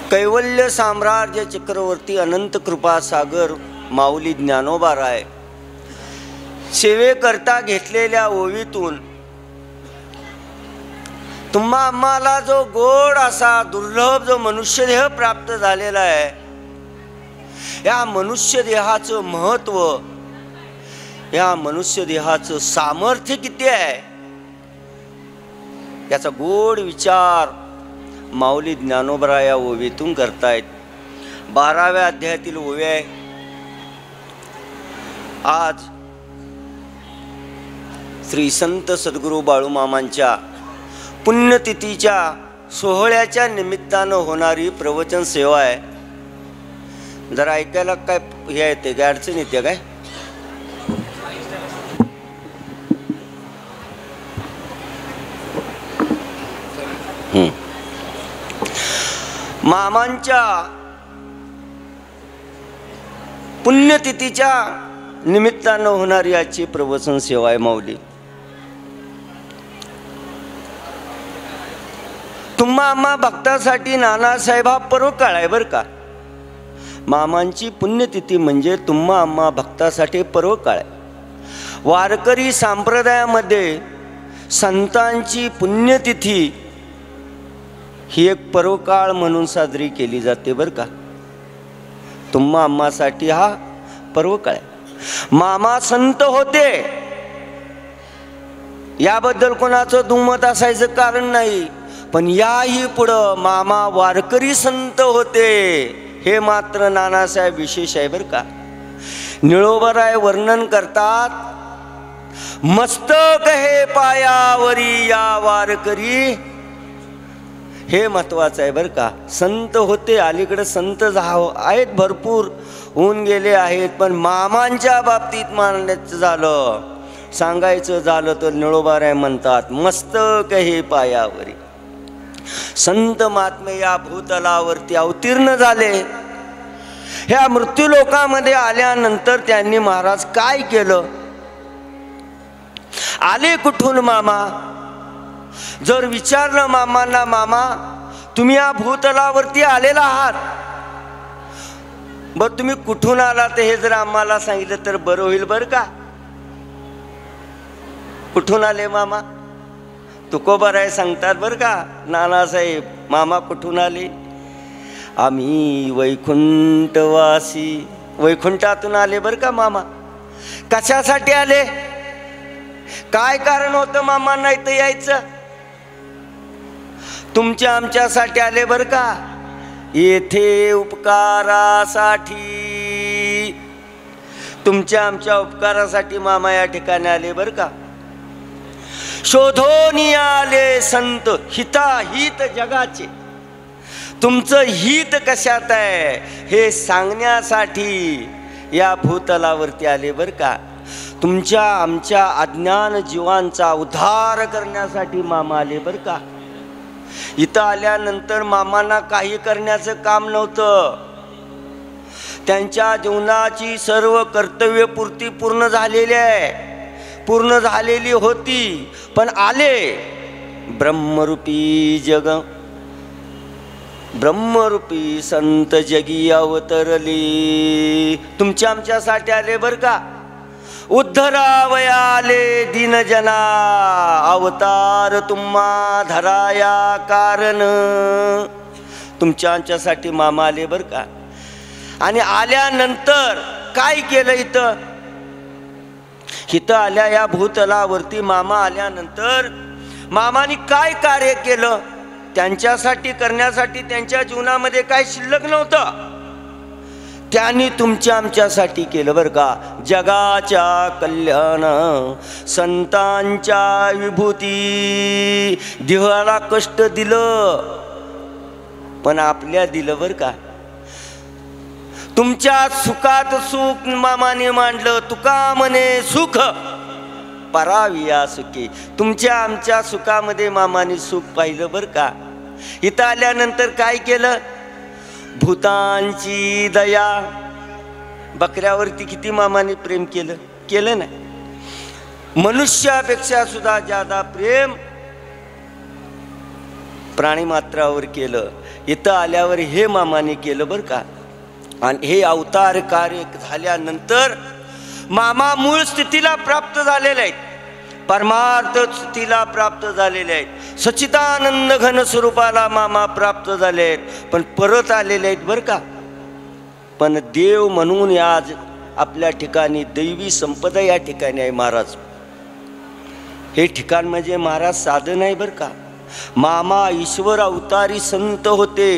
कैवल्य साम्राज्य चक्रवर्ती अनंत कृपा सागर माऊली ज्ञानोबा राय सेवेकरता घेतलेल्या ओवीतून तुम्हा आम्हाला जो गोड असा दुर्लभ जो मनुष्यदेह प्राप्त झालेला आहे, या मनुष्यदेहाचं महत्व, या मनुष्यदेहाचं सामर्थ्य किती आहे याचा गोड विचार माऊली ज्ञानोबा या ओवीतून करतायत। 12व्या अध्यायातील ओवी आहे। आज श्री संत सद्गुरू बाळूमामांच्या पुण्यतिथीच्या सोहळ्याच्या निमित्तानं होणारी प्रवचन सेवा आहे। जरा ऐकायला काय हे येते, काय अडचण येते काय? मामांच्या पुण्यतिथीच्या निमित्तानं होणारी आजची प्रवचन सेवा आहे। माऊली तुम्हा आम्हा भक्तासाठी नानासाहेब हा पर्व काळ आहे बरं का। मामांची पुण्यतिथी म्हणजे तुम्हा आम्हा भक्तासाठी पर्व काळ आहे। वारकरी संप्रदायामध्ये संतांची पुण्यतिथी ही एक पर्वकाळ म्हणून साजरी केली जाते बरं का। तुम्हा आम्हासाठी हा पर्वकाळ आहे। मामा संत होते याबद्दल कोणाचं दुमत असायचं कारण नाही, पण याही पुढं मामा वारकरी संत होते हे मात्र नानासाहेब विशेष आहे बरं का। निळोबाराय वर्णन करतात, मस्तक हे पायावरी या वारकरी, हे महत्वाचं आहे बरं का। संत होते, अलीकडे संत आहेत भरपूर होऊन गेले आहेत, पण मामांच्या बाबतीत मानण्याचं झालं, सांगायचं झालं तर निळोबाराय म्हणतात मस्तक हे पायावरी। संत महात्मे या भूतलावरती अवतीर्ण झाले। ह्या मृत्यूलोकामध्ये आल्यानंतर त्यांनी महाराज काय केलं, आले कुठून मामा? जर विचारलं मामांना, मामा तुम्ही या भूतलावरती आलेला आहात, बरं तुम्ही कुठून आला ते हे जर आम्हाला सांगितलं तर बरं होईल बरं का। कुठून आले मामा? तुकोबाराय सांगतात बरं का नानासाहेब, मामा कुठून आले? आम्ही वैकुंठवासी, वैकुंठातून आले बरं का मामा। कशासाठी आले? काय कारण होतं मामांना इथं यायचं? तुमच्या आमच्यासाठी आले बरं का। येथे उपकारासाठी, तुमच्या आमच्या उपकारासाठी मामा या ठिकाणी आले बरं का। शोधून आले संत हिताहित जगाचे, तुमचं हित कशात आहे हे सांगण्यासाठी या भूतलावरती आले बरं का। तुमच्या आमच्या अज्ञान जीवांचा उद्धार करण्यासाठी मामा आले बरं का। इथं आल्यानंतर मामांना काही करण्याचं काम नव्हतं, त्यांच्या जीवनाची सर्व कर्तव्यपूर्ती पूर्ण झालेली आहे, पूर्ण झालेली होती, पण आले ब्रह्मरूपी जग, ब्रह्मरूपी संत जगी अवतरली, तुमच्या आमच्यासाठी आले बरं का। उद्धरावयाले दीनजना, अवतार तुम्हा धराया कारण, तुमच्या आमच्यासाठी मामा आले बरं का। आणि आल्यानंतर काय केलं? इथं आल्या या भूतलावरती मामा आल्यानंतर मामानी काय कार्य केलं? त्यांच्यासाठी करण्यासाठी त्यांच्या जीवनामध्ये काय शिल्लक नव्हतं, त्यांनी तुमच्या आमच्यासाठी केलं बरं का। जगाच्या कल्याण संतांच्या विभूती, देहाला कष्ट दिलं पण आपल्या दिलं बरं का। तुमच्या सुखात सुख मामाने मांडलं, तुका म्हणे सुख पराविया सुखी, तुमच्या आमच्या सुखामध्ये मामाने सुख पाहिलं बरं का। इथं आल्यानंतर काय केलं? भूतांची दया, बकऱ्यावरती किती मामाने प्रेम केलं? केलं नाही? मनुष्यापेक्षा सुद्धा ज्यादा प्रेम प्राणीमात्रावर केलं, इथं आल्यावर हे मामाने केलं बरं का. आणि हे अवतार कार्य झाल्यानंतर मामा मूळ स्थितीला प्राप्त झालेले आहेत, परमार्थ स्थितीला प्राप्त झालेले आहेत, सच्चिदानंद घन स्वरूपाला मामा प्राप्त झाले आहेत, पण परत आलेले आहेत बरं का. पण देव म्हणून आज आपल्या ठिकाणी दैवी संपदा या ठिकाणी आहे महाराज. हे ठिकाण म्हणजे महाराज साधन आहे बरं का. मामा ईश्वर अवतारी संत होते.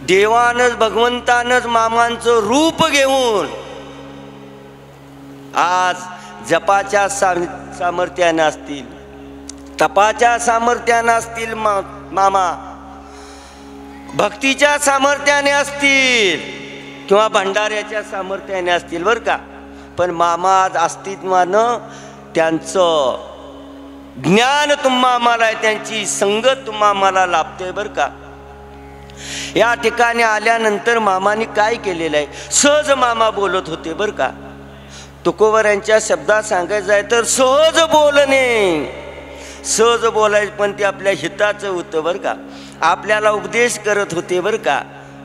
देवानच भगवंतानच मामांचं रूप घेऊन आज जपाच्या सामर्थ्याने असतील, तपाच्या सामर्थ्याने असतील, मामा भक्तीच्या सामर्थ्याने असतील किंवा भंडाऱ्याच्या सामर्थ्याने असतील बरं का. पण मामा आज अस्तित्वानं त्यांचं ज्ञान तुम्हा आम्हाला आहे, त्यांची संगत तुम्हा आम्हाला लाभते बरं का. या ठिकाणी आल्यानंतर मामाने काय केलेलं आहे, सहज मामा बोलत होते बरं का. तुकोबरांच्या शब्दात सांगायचं आहे तर सहज बोलणे, सहज बोलायचं, पण ते आपल्या हिताचं होतं बरं का. आपल्याला उपदेश करत होते बरं का,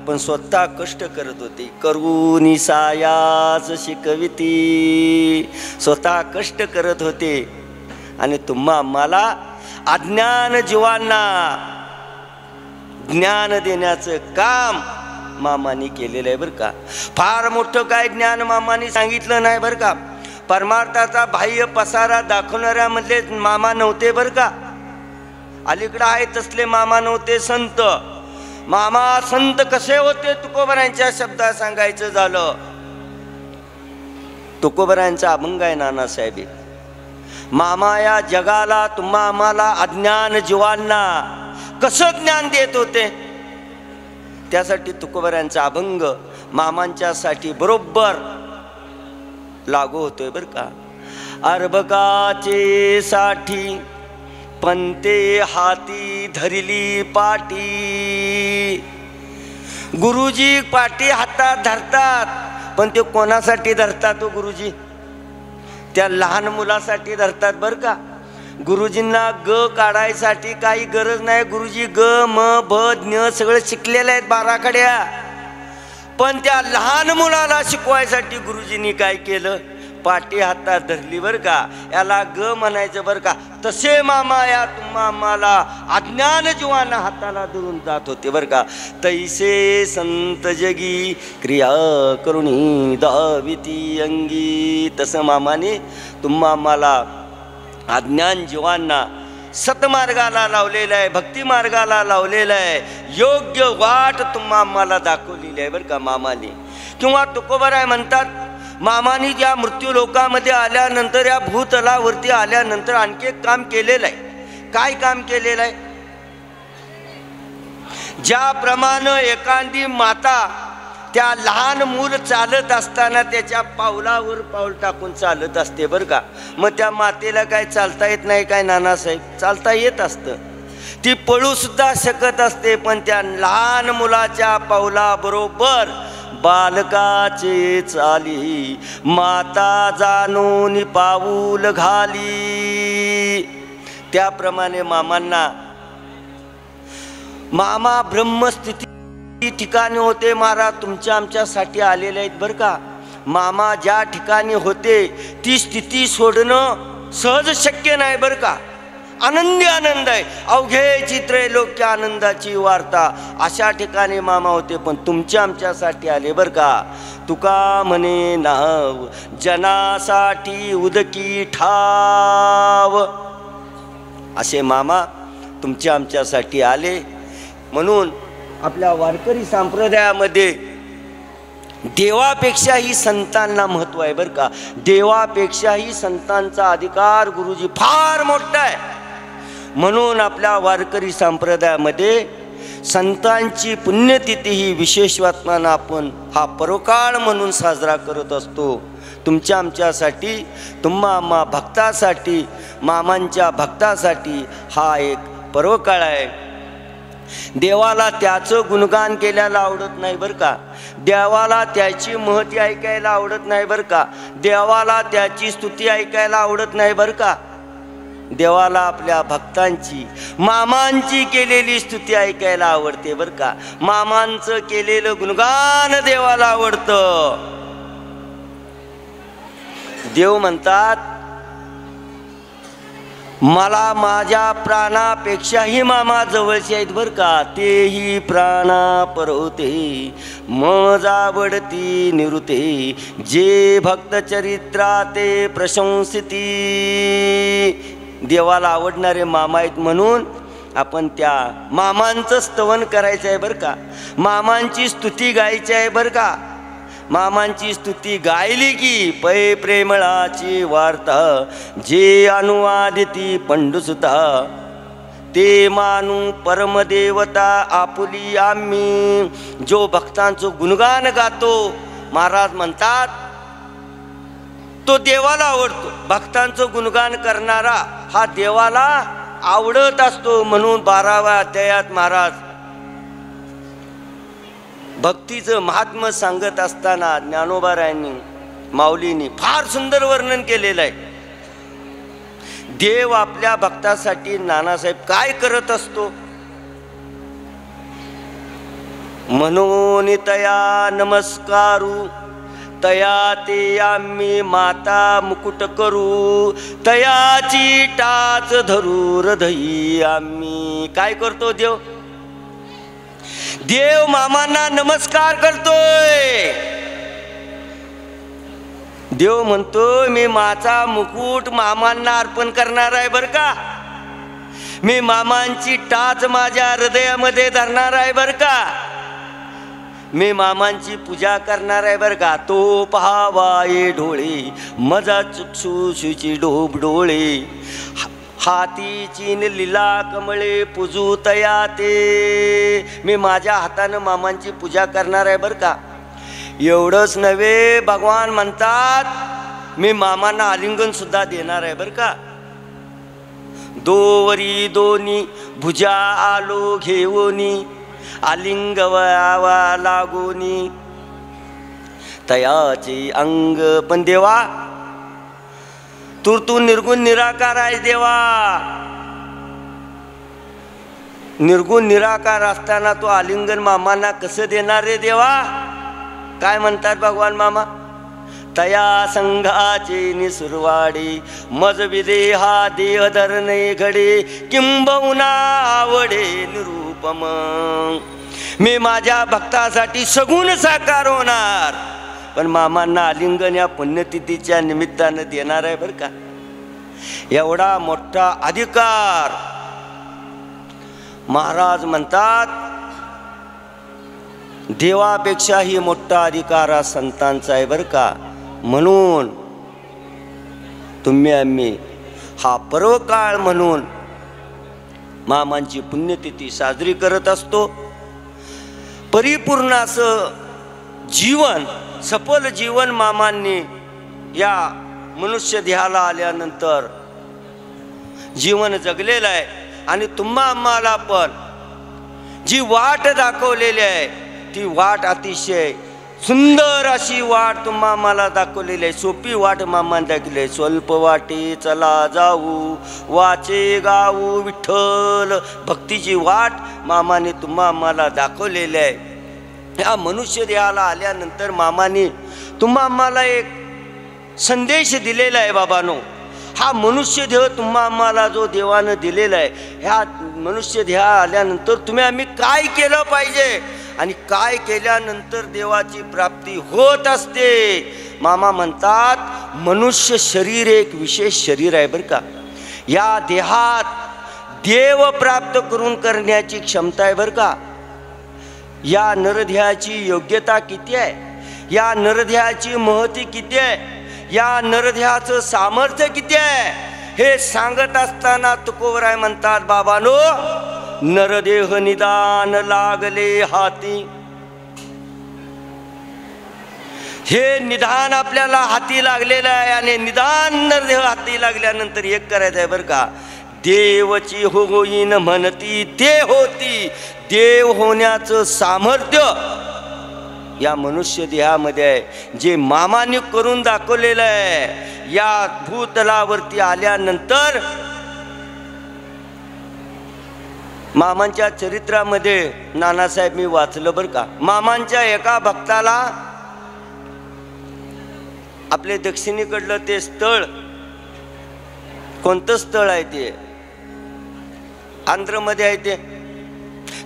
पण स्वतः कष्ट करत होते. करुणी सायाच शिकविती, स्वतः कष्ट करत होते. आणि तुम्हा आम्हाला अज्ञान जीवांना ज्ञान देण्याचं काम मामानी केलेलं आहे बरं का. फार मोठं काय ज्ञान मामानी सांगितलं नाही बरं का. परमार्थाचा बाह्य पसारा दाखवणाऱ्यामधले मामा नव्हते बरं का. अलीकडं आहे तसले मामा नव्हते संत. मामा संत कसे होते तुकोबरांच्या शब्दात सांगायचं झालं, तुकोबरांचा अभंग आहे नानासाहेब. मामा या जगाला तुम्हा आम्हाला अज्ञान जीवांना कसं ज्ञान देत होते, त्यासाठी तुकोबरांचा अभंग मामांच्यासाठी बरोबर लागू होतोय बरं का. अर्भकाचे साठी पंते हाती धरली पाटी. गुरुजी पाटी हातात धरतात, पण ते कोणासाठी धरतात हो गुरुजी? त्या लहान मुलासाठी धरतात बरं का. गुरुजींना ग काढायसाठी काही गरज नाही. गुरुजी ग म ब ज्ञ सगळं शिकलेले आहेत बाराखड्या. पण त्या लहान मुलाला शिकवायसाठी गुरुजींनी काय केलं, पाटी हातात धरली बरं का. याला ग म्हणायचं बरं का. तसे मामा या तुम्हा आम्हाला अज्ञान जीवांना हाताला धरून जात होते बरं का. तैसे संत जगी क्रिया करुणी दाविती अंगी. तसं मामाने तुम्हा आम्हाला अज्ञान जीवांना सतमार्गाला लावलेलं आहे, भक्ती मार्गाला लावलेलं आहे, योग्य वाट तुम्हा आम्हाला दाखवलेली आहे बरं का मामाने. किंवा तुकोबराय म्हणतात, मामानी ज्या मृत्यू लोकामध्ये आल्यानंतर, या भूतलावरती आल्यानंतर आणखी एक काम केलेलं आहे. काय काम केलेलं आहे? ज्याप्रमाणे एखादी माता त्या लहान मूल चालत असताना त्याच्या पावलावर पाऊल टाकून चालत असते बरं का. मग त्या मातेला काय चालता येत नाही काय नानासाहेब? चालता येत असतं. ती पळू सुद्धा शकत असते, पण त्या लहान मुलाच्या पावलाबरोबर बालकाचे चाली माता जाणून पाऊल घाली. त्याप्रमाणे मामांना, मामा ब्रह्मस्थिती ठिकाणी होते. महाराज तुमच्या आमच्यासाठी आलेले आहेत बरं का. मामा ज्या ठिकाणी होते ती स्थिती सोडणं सहज शक्य नाही बरं का. आनंदी आनंद आहे, अवघे चित्रे लोक्य आनंदाची वार्ता, अशा ठिकाणी मामा होते. पण तुमच्या आमच्यासाठी आले बरं का. तुका म्हणे नाव जनासाठी उदकी ठाव, असे मामा तुमच्या आमच्यासाठी आले. म्हणून आपल्या वारकरी संप्रदायामध्ये देवापेक्षाही संतांना महत्त्व आहे बरं का. देवापेक्षाही संतांचा अधिकार गुरुजी फार मोठा आहे. म्हणून आपल्या वारकरी संप्रदायामध्ये संतांची पुण्यतिथी ही विशेष वातानं आपण हा परोकाळ म्हणून साजरा करत असतो. तुमच्या आमच्यासाठी, तुम्हा आम्हा भक्तासाठी, मामांच्या भक्तासाठी हा एक परोकाळ आहे. देवाला त्याचं गुणगान केल्याला आवडत नाही बरं का. देवाला त्याची महती ऐकायला आवडत नाही बरं का. देवाला त्याची स्तुती ऐकायला आवडत नाही बरं का. देवाला आपल्या भक्तांची मामांची केलेली स्तुती ऐकायला आवडते बरं का. मामांचं केलेलं गुणगान देवाला आवडतं. देव म्हणतात मला माझ्या प्राणापेक्षाही मामा जवळचे आहेत बरं का. तेही प्राणा परवते मज आवडती निवृते जे भक्त चरित्रा ते प्रशंसिती. देवाला आवडणारे मामा आहेत म्हणून आपण त्या मामांचं स्तवन करायचं आहे बरं का. मामांची स्तुती गायची आहे बरं का. मामांची स्तुती गायली की पै प्रेमळाची वार्ता जे अनुवादिती पंडुसुता ते मानू परमदेवता आपुली आम्ही. जो भक्तांचं गुणगान गातो महाराज म्हणतात तो देवाला आवडतो. भक्तांचं गुणगान करणारा हा देवाला आवडत असतो. म्हणून 12व्या अध्यायात महाराज भक्तीचं महात्म्य सांगत असताना ज्ञानोबारायांनी माऊलींनी फार सुंदर वर्णन केलेलं आहे. देव आपल्या भक्तासाठी नानासाहेब काय करत असतो. म्हणून तया नमस्कारू तया ते आम्ही माता मुकुट करू तयाची टाच धरू हृदयी आम्ही. काय करतो देव. देव मामांना नमस्कार करतोय. देव म्हणतोय मी माझा मुकुट मामांना अर्पण करणार आहे बरं का. मी मामांची टाच माझ्या हृदयामध्ये धरणार आहे बरं का. मी मामांची पूजा करणार आहे बरं का. तो पहावाये डोळे मजा चक्षुषीची डोब डोळे हाती चीन लीला कमळे पूजू तया ते. मी माझ्या हातानं मामांची पूजा करणार आहे बरं का. एवढंच नव्हे भगवान म्हणतात मी मामांना आलिंगन सुद्धा देणार आहे बरं का. दोवरी दोन्ही भुजा आलो घेऊनी आलिंगवा लागोनी तयाचे अंग. पण देवा तू निर्गुण निराकार आहे देवा. निर्गुण निराकार असताना तो आलिंगन मामांना कसं देणार रे देवा. काय म्हणतात भगवान मामा तया संघाचे निसुरवाडे मज विदेहा देह धरणे घडे किंबहुना आवडे निरूपम. मी माझ्या भक्तासाठी सगुण साकार होणार पण मामांना आलिंगन या पुण्यतिथीच्या निमित्तानं देणार आहे बरं का. एवढा मोठा अधिकार महाराज म्हणतात देवापेक्षाही मोठा अधिकार हा संतांचा आहे बरं का. म्हणून तुम्ही आम्ही हा पर्वकाळ म्हणून मामांची पुण्यतिथी साजरी करत असतो. परिपूर्ण असं जीवन सफल जीवन मामांनी या मनुष्य देहाला आल्यानंतर जीवन जगलेलं आहे. आणि तुम्हा आम्हाला पण जी वाट दाखवलेली आहे ती वाट अतिशय सुंदर अशी वाट तुम्हा आम्हाला दाखवलेली आहे. सोपी वाट मामाने दाखवली आहे. स्वल्प वाटे चला जाऊ वाचे गाऊ विठ्ठल. भक्तीची वाट मामाने तुम्हा आम्हाला दाखवलेली आहे. या मनुष्य देहाला आल्यानंतर मामाने तुम्हा आम्हाला एक संदेश दिलेला आहे बाबांनो. हा मनुष्य देह तुम्हा आम्हाला जो देवानं दिलेला आहे ह्या मनुष्य देहा आल्यानंतर तुम्ही आम्ही काय केलं पाहिजे आणि काय केल्यानंतर देवाची प्राप्ती होत असते. मामा म्हणतात मनुष्य शरीर एक विशेष शरीर आहे बरं का. या देहात देव प्राप्त करून करण्याची क्षमता आहे बरं का. या नरदेहाची योग्यता किती आहे. या नरदेहाची महती किती आहे. या नरदेहाचं सामर्थ्य किती आहे हे सांगत असताना तुकोबराय म्हणतात बाबानो नरदेह निदान लागले हाती. हे निदान आपल्याला हाती लागलेलं आहे आणि निदान नरदेह हाती लागल्यानंतर एक करायचं आहे बरं का. देवची होईन म्हणती ते होती. देव होण्याचं सामर्थ्य या मनुष्य देहामध्ये आहे जे मामाने करून दाखवलेलं आहे. या भूतलावरती आल्यानंतर मामांच्या चरित्रामध्ये नानासाहेब मी वाचलं बरं का, मामांच्या एका भक्ताला आपले दक्षिणेकडलं ते स्थळ, कोणतं स्थळ आहे ते, आंध्रमध्ये आहे ते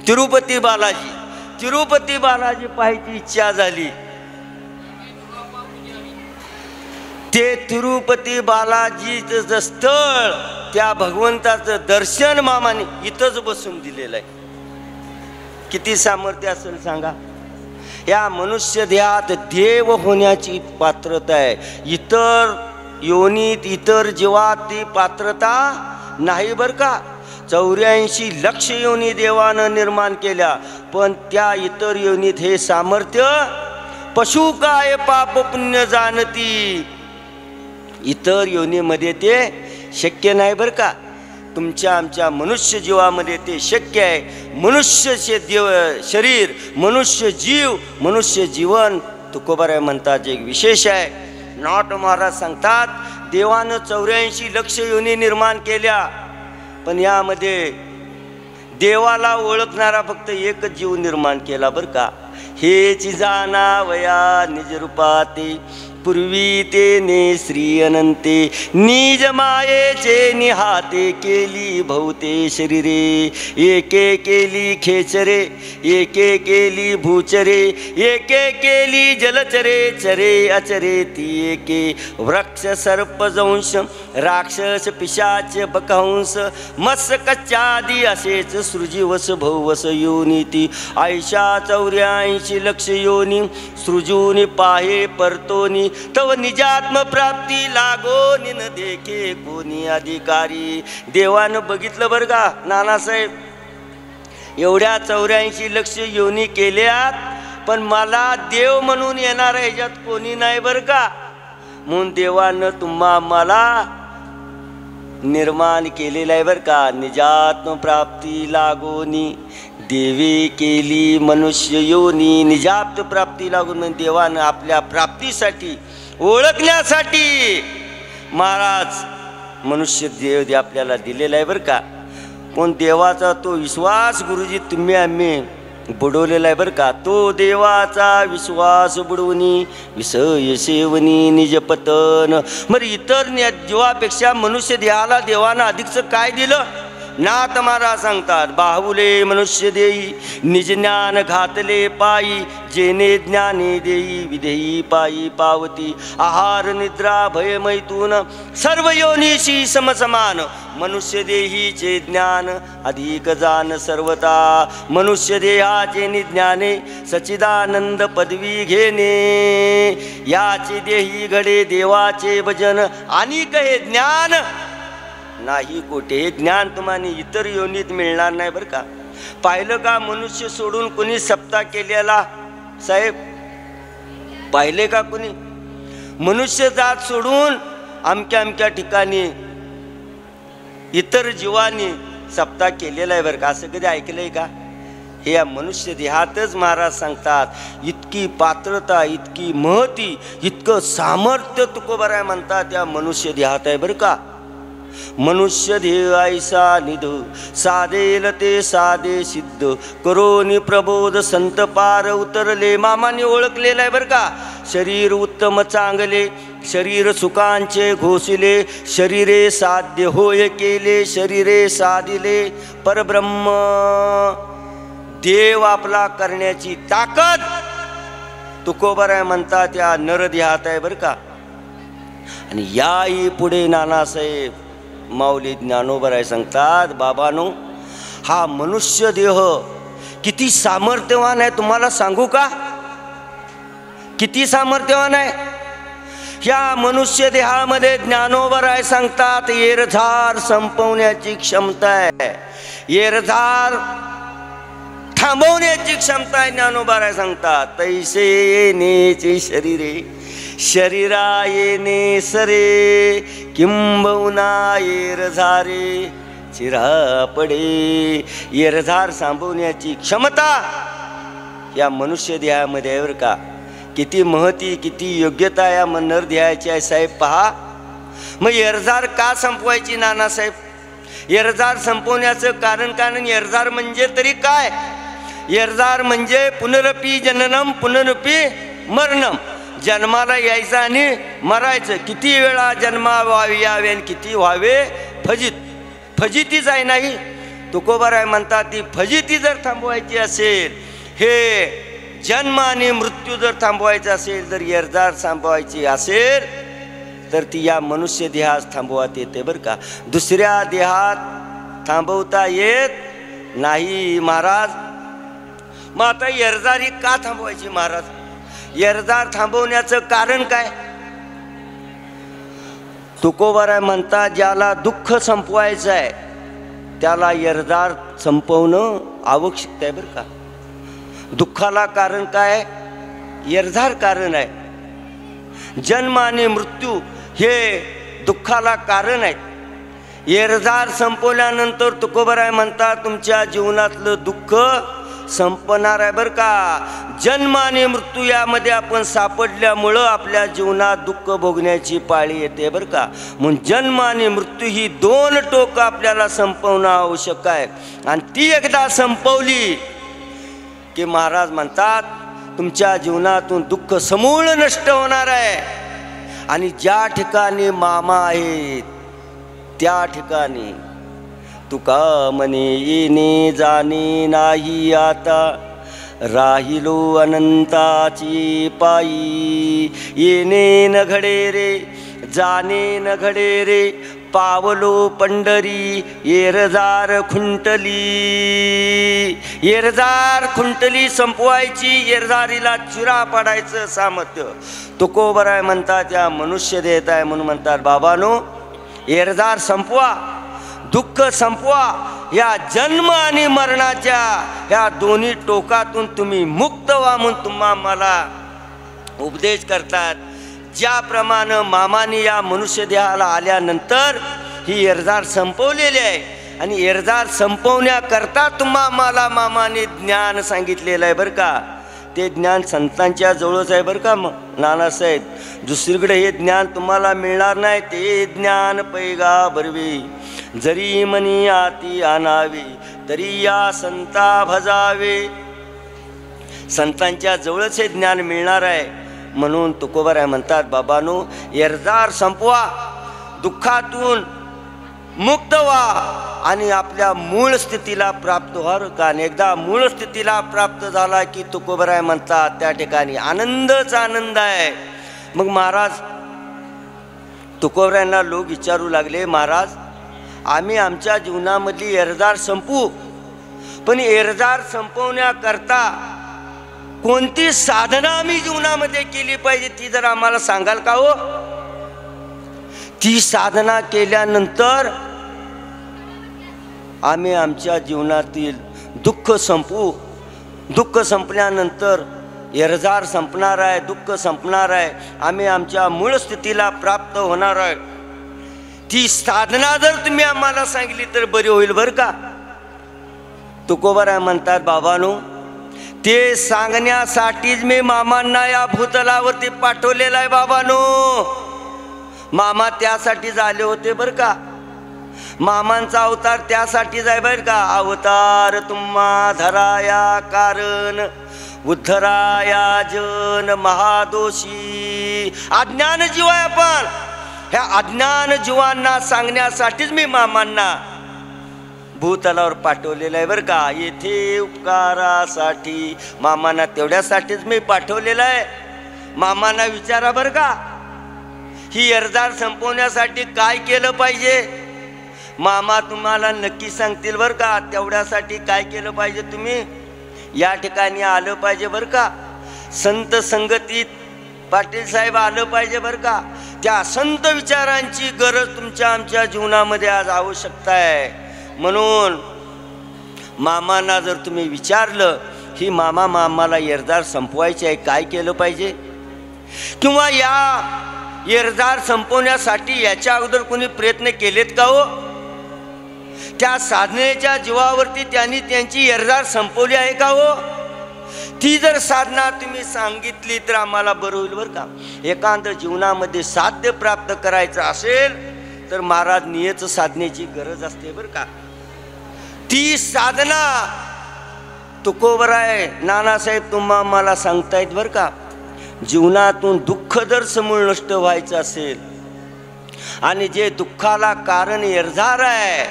तिरुपती बालाजी. तिरुपती बालाजी पाहायची इच्छा झाली. ते तिरुपती बालाजीचं स्थळ, त्या भगवंताचं दर्शन मामाने इथंच बसून दिलेलं आहे. किती सामर्थ्य असेल सांगा. या मनुष्य देहात देव होण्याची पात्रता आहे. इतर योनीत इतर जीवात ती पात्रता नाही बर का. 84 लक्ष योनी देवानं निर्माण केल्या, पण त्या इतर योनीत हे सामर्थ्य पशु काय पाप पुण्य जाणती, इतर योनीमध्ये ते शक्य नाही बरं का. तुमच्या आमच्या मनुष्य जीवामध्ये ते शक्य आहे. मनुष्य शरीर, मनुष्य जीव, मनुष्य जीवन तुकोबाराय म्हणतात एक विशेष आहे. नॉट महाराज सांगतात देवानं 84 लक्ष योनी निर्माण केल्या, पण यामध्ये देवाला ओळखणारा फक्त एकच जीव निर्माण केला बरं का. हेची जाणावया निज रूपाते, पूर्वी तेने श्री अनंते, निज मायेचे निहाते केली भौते शरीरे. एके केली खेचरे, एके केली भूचरे, एके केली जलचरे चरे अचरे. ती एके वृक्ष सर्प जंश, राक्षस पिशाच बकहंस, मत्स्य कच्चादी असेच सृजीवस भवस योनीती. आयशा 84 लक्ष योनी सृजूनी पाहे परतोनी, तव निजात्म प्राप्ती लागो निन देखे कोणी अधिकारी. देवानं बघितलं बरं का नानासाहेब, एवढ्या 84 लक्ष योनी केल्यात, पण मला देव म्हणून येणार ह्याच्यात कोणी नाही बरं का. म्हणून देवानं तुम्हा मला निर्माण केलेलं आहे बरं का. निजात्म प्राप्ती लागोनी देवी केली मनुष्य योनी. निजाप्त प्राप्ती लागून म्हणजे देवानं आपल्या प्राप्तीसाठी, ओळखण्यासाठी महाराज मनुष्य देव आपल्याला दिलेला आहे बरं का. पण देवाचा तो विश्वास गुरुजी तुम्ही आम्ही बुडवलेला आहे बरं का. तो देवाचा विश्वास बुडवणी विषय सेवनी निजपतन. मग इतर जीवापेक्षा मनुष्य देहाला देवानं अधिकचं काय दिलं. नाथ महाराज सांगतात बाहुले मनुष्य देई, निज ज्ञान घातले पायी, जेने ज्ञाने देई विधेयी पायी पावती. आहार निद्रा भय मैथून सर्व योनीशी समसमान, मनुष्य देहीचे ज्ञान अधिक जान सर्वता. मनुष्य देहाचे निज्ञाने सच्चिदानंद पदवी घेणे, याचे देही घडे देवाचे भजन आणि कहे ज्ञान नाही कोठे. हे ज्ञान तुम्हाला इतर योनीत मिळणार नाही बरं का. पाहिलं का मनुष्य सोडून कोणी सप्ताह केलेला साहेब, पाहिले का कोणी मनुष्य जात सोडून अमक्या अमक्या ठिकाणी इतर जीवांनी सप्ताह केलेला आहे बरं का. असं कधी ऐकलंय का. हे या मनुष्य देहातच महाराज सांगतात इतकी पात्रता, इतकी महती, इतकं सामर्थ्य तुकोबाराय म्हणतात या मनुष्य देहात आहे बरं का. मनुष्य देह ऐसा निध, साधेल ते साधे सिद्ध, करोनी प्रबोध संत पार उतरले. मामाने ओळखलेलं आहे बरं का. शरीर उत्तम चांगले, शरीर सुखांचे घोषले, शरीरे साध्य होय केले, शरीरे साधिले परब्रह्म. देव आपला करण्याची ताकद तुकोबाराय म्हणतात या नरदेहात आहे बरं का. आणि याही पुढे नानासाहेब माऊली ज्ञानोबाराय सांगतात बाबानो, हा मनुष्य देह किती सामर्थ्यवान आहे तुम्हाला सांगू का. किती सामर्थ्यवान आहे. ह्या मनुष्य देहामध्ये ज्ञानोबाराय सांगतात येरझार संपवण्याची क्षमता आहे, येरझार थांबवण्याची क्षमता आहे. ज्ञानोबाराय सांगतात तैसे येण्याचे शरीरे, शरीरा येणे सरे, किंबहुना येरझारे चिरा पडे. येरझार सांभवण्याची क्षमता या मनुष्य देहामध्ये आहे बरं का. किती महती, किती योग्यता या नर देहाची आहे साहेब पहा. मग येरझार का संपवायची नानासाहेब. एरजार संपवण्याचं कारण एरजार म्हणजे तरी काय? एरजार म्हणजे पुनरपी जननम पुनरपी मरणम. जन्माला यायचं आणि मरायचं. किती वेळा जन्मावे यावे आणि किती व्हावे फजित. फजितीच आहे नाही. तुकोबाराय म्हणतात ती फजिती जर थांबवायची असेल, हे जन्म आणि मृत्यू जर थांबवायचं असेल, जर एरजार थांबवायची असेल तर ती या मनुष्य देहात थांबवता येते बरं का. दुसऱ्या देहात थांबवता येत नाही महाराज. मग आता एरजारी का थांबवायची महाराज? एरजार थांबवण्याचं कारण काय? तुकोबाराय म्हणतात ज्याला दुःख संपवायचं आहे त्याला एरजार संपवणं आवश्यक आहे बरं का. दुःखाला कारण काय? एरजार कारण आहे. जन्म आणि मृत्यू हे दुःखाला कारण आहे. एरजार संपवल्यानंतर तुकोबाराय म्हणतात तुमच्या जीवनातलं दुःख संपणार आहे बरं का. जन्म आणि मृत्यू यामध्ये आपण सापडल्यामुळं आपल्या जीवनात दुःख भोगण्याची पाळी येते बरं का. म्हणून जन्म आणि मृत्यू ही दोन टोकं आपल्याला संपवणं आवश्यक आहे. आणि ती एकदा संपवली की महाराज म्हणतात तुमच्या जीवनातून दुःख समूळ नष्ट होणार आहे. आणि ज्या ठिकाणी मामा आहेत त्या ठिकाणी तुका म्हणे येणे जाणे नाही आता, राहिलो अनंताची पायी. येणे न घडे रे जाणे न घडे रे, पावलो पंढरी एरजार खुंटली. एरजार खुंटली संपवायची, एरजारीला चिरा पाडायचं सामर्थ्य तुकोबाराय म्हणतात या मनुष्य देत आहे. म्हणून म्हणतात बाबानो एरजार संपवा, दुःख संपवा. या जन्म आणि मरणाच्या या दोन्ही टोकातून तुम्ही मुक्त व्हा म्हणून तुम्हा मला उपदेश करतात. ज्याप्रमाणे मामाने या मनुष्य देहाला आल्यानंतर ही एरजार संपवलेली आहे आणि एरजार संपवण्याकरता तुम्हा मला मामाने ज्ञान सांगितलेलं आहे बरं का. ते ज्ञान संतांच्या जवळच आहे बरं का. मग नानासाहेब दुसरीकडे हे ज्ञान तुम्हाला मिळणार नाही. ते ज्ञान पैगा बरवी, जरी मनी आती आणावे तरी या संता भजावे. संतांच्या जवळच हे ज्ञान मिळणार आहे. म्हणून तुकोबाराय म्हणतात बाबानो एरजार संपवा, दुःखातून मुक्त व्हा आणि आपल्या मूळ स्थितीला प्राप्त व्हाल का. एकदा मूळ स्थितीला प्राप्त झाला की तुकोबाराय म्हणतात त्या ठिकाणी आनंदच आनंद आहे. मग महाराज तुकोबारायांना लोक विचारू लागले महाराज आम्ही आमच्या जीवनामधली एरजार संपू, पण एरजार संपवण्याकरता कोणती साधना आम्ही जीवनामध्ये केली पाहिजे ती जर आम्हाला सांगाल का हो. ती साधना केल्यानंतर आम्ही आमच्या जीवनातील दुःख संपू. दुःख संपल्यानंतर एरजार संपणार आहे, दुःख संपणार आहे, आम्ही आमच्या मूळ स्थितीला प्राप्त होणार आहे. ती साधना जर तुम्ही आम्हाला सांगितली तर बरी होईल बरं का. तुकोबाराय म्हणतात बाबानो ते सांगण्यासाठीच मी मामांना या भूतलावरती पाठवलेला आहे बाबानो. मामा त्यासाठीच आले होते बरं का. मामांचा अवतार त्यासाठीच आहे बरं का. अवतार तुम्हा धराया कारण उद्धराया जन महादोषी. अज्ञान जीव आहे आपण. ह्या अज्ञान जीवांना सांगण्यासाठीच मी मामांना भूतलावर पाठवलेलं आहे बरं का. येथे उपकारासाठी मामांना तेवढ्यासाठीच मी पाठवलेलं आहे. मामांना विचारा बरं का ही एरजार संपवण्यासाठी काय केलं पाहिजे. मामा तुम्हाला नक्की सांगतील बरं का. तेवढ्यासाठी काय केलं पाहिजे तुम्ही या ठिकाणी आलं पाहिजे बरं का. संत संगतीत पाटील साहेब आलं पाहिजे बरं का. त्या संत विचारांची गरज तुमच्या आमच्या जीवनामध्ये आज आवश्यकता आहे. म्हणून मामांना जर तुम्ही विचारलं ही मामाला एरजार संपवायची आहे काय केलं पाहिजे, किंवा या एरजार संपवण्यासाठी याच्या अगोदर कोणी प्रयत्न केलेत का हो. त्या साधनेच्या जीवावरती त्यांनी त्यांची एरजार संपवली आहे का हो. ती जर साधना तुम्ही सांगितली तर आम्हाला बरं होईल बरं का. एकांत जीवनामध्ये साध्य प्राप्त करायचं असेल तर महाराज नियत साधनेची गरज असते बरं का. ती साधना तुकोबराय नानासाहेब तुम्हा मला सांगतायत बरं का. जीवनातून दुःख जर समूळ नष्ट व्हायचं असेल आणि जे दुःखाला कारण एरझार आहे,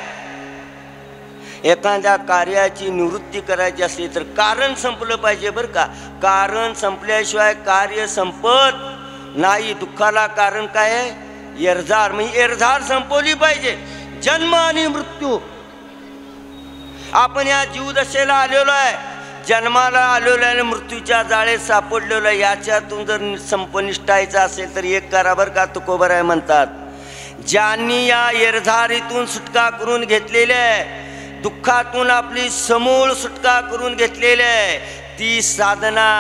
एखाद्या कार्याची निवृत्ती करायची असली तर कारण संपलं पाहिजे बरं का. कारण संपल्याशिवाय कार्य संपत नाही. दुःखाला कारण काय आहे? एरझार. म्हणजे एरझार संपवली पाहिजे. जन्म आणि मृत्यू. आपण या जीवदशेला आलेलो आहे, जन्माला आलेलो आहे आणि मृत्यूच्या जाळेत सापडलेलो आहे. याच्यातून जर संपनिष्ठायचं असेल तर एक करा बरं का. तुकोबराय म्हणतात, ज्यांनी या एरझारीतून सुटका करून घेतलेली आहे, दुःखातून आपली समूळ सुटका करून घेतलेली आहे, ती साधना.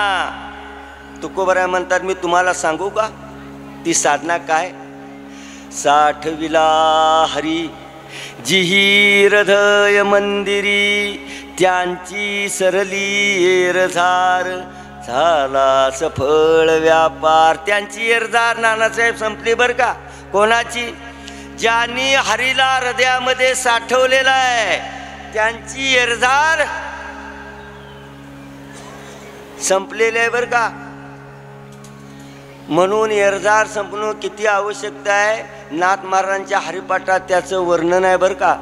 तुकोबराय म्हणतात, मी तुम्हाला सांगू का ती साधना काय? साठविला हरी जिही हृदय मंदिरी, त्यांची सरली एरझार झाला सफळ व्यापार. त्यांची एरझार नानासाहेब संपली बरं का. कोणाची? ज्यांनी हरीला हृदयामध्ये साठवलेला आहे त्यांची एरझार संपलेली आहे बरं का. म्हणून एरझार संपणं किती आवश्यकता आहे. नाथ महाराजांच्या हरिपाठात त्याचं वर्णन आहे बरं का.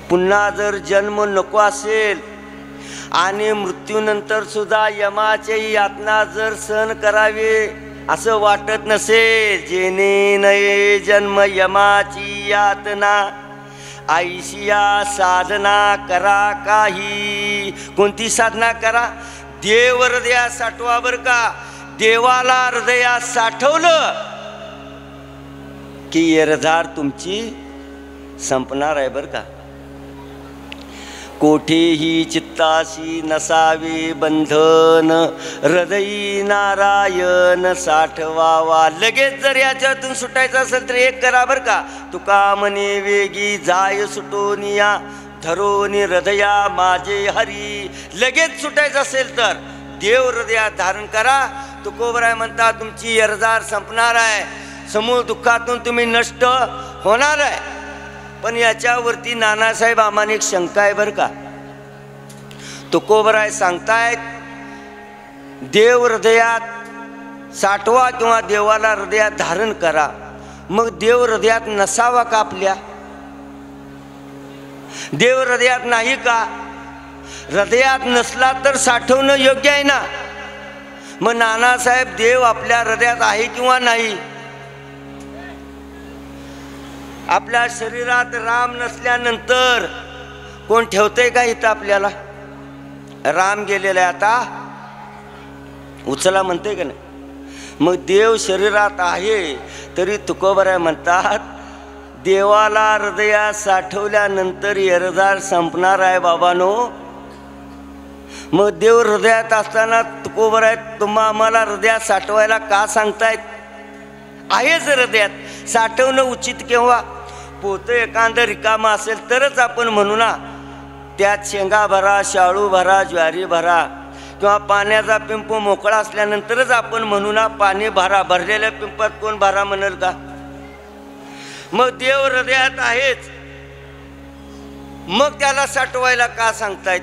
पुन्हा जर जन्म नको असेल आणि मृत्यूनंतर सुद्धा यमाची यातना जर सहन करावे असं वाटत नसेल, जेने नये जन्म यमाची यातना, आईशिया साधना करा काही. कोणती साधना करा? देव हृदयात साठवा बरं का. देवाला हृदयात साठवलं की एरझार तुमची संपणार आहे बरं का. कोठेही चित्ताशी नसावे बंधन, हृदयी नारायण साठवावा. लगेच जर याच्यातून सुटायचं असेल तर एक करा बरं का. तुका म्हणे वेगी जाय सुटोनिया, धरोनी हृदया माझे हरी. लगेच सुटायचं असेल तर देव हृदयात धारण करा. तुकोबराय म्हणतात, तुमची एरझार संपणार आहे, समूळ दुःखातून तुम्ही नष्ट होणार आहे. पण याच्यावरती नानासाहेब आम्हाला एक शंका आहे बरं का. तुकोबराय सांगतायत, देव हृदयात साठवा किंवा देवाला हृदयात धारण करा. मग देव हृदयात नसावा का आपल्या? देव हृदयात नाही का? हृदयात नसला तर साठवणं योग्य आहे ना. मग नानासाहेब देव आपल्या हृदयात आहे किंवा नाही? आपल्या शरीरात राम नसल्यानंतर कोण ठेवतंय का इथं आपल्याला? राम गेलेला आहे आता उचला म्हणते का नाही? मग देव शरीरात आहे तरी तुकोबराय म्हणतात, देवाला हृदयात साठवल्यानंतर एरझार संपणार आहे बाबानो. मग देव हृदयात असताना तुकोबराय तुम्हा आम्हाला हृदयात साठवायला का सांगतायत? आहेच हृदयात. साठवणं उचित केव्हा? पोतं एखादं रिकामं असेल तरच आपण म्हणू ना, त्यात शेंगा भरा, शाळू भरा, ज्वारी भरा, किंवा पाण्याचा पिंप मोकळा असल्यानंतरच आपण म्हणू ना पाणी भरा. भरलेल्या पिंपात कोण भरा म्हणेल का? मग देव हृदयात आहेच, मग त्याला साठवायला का सांगतायत?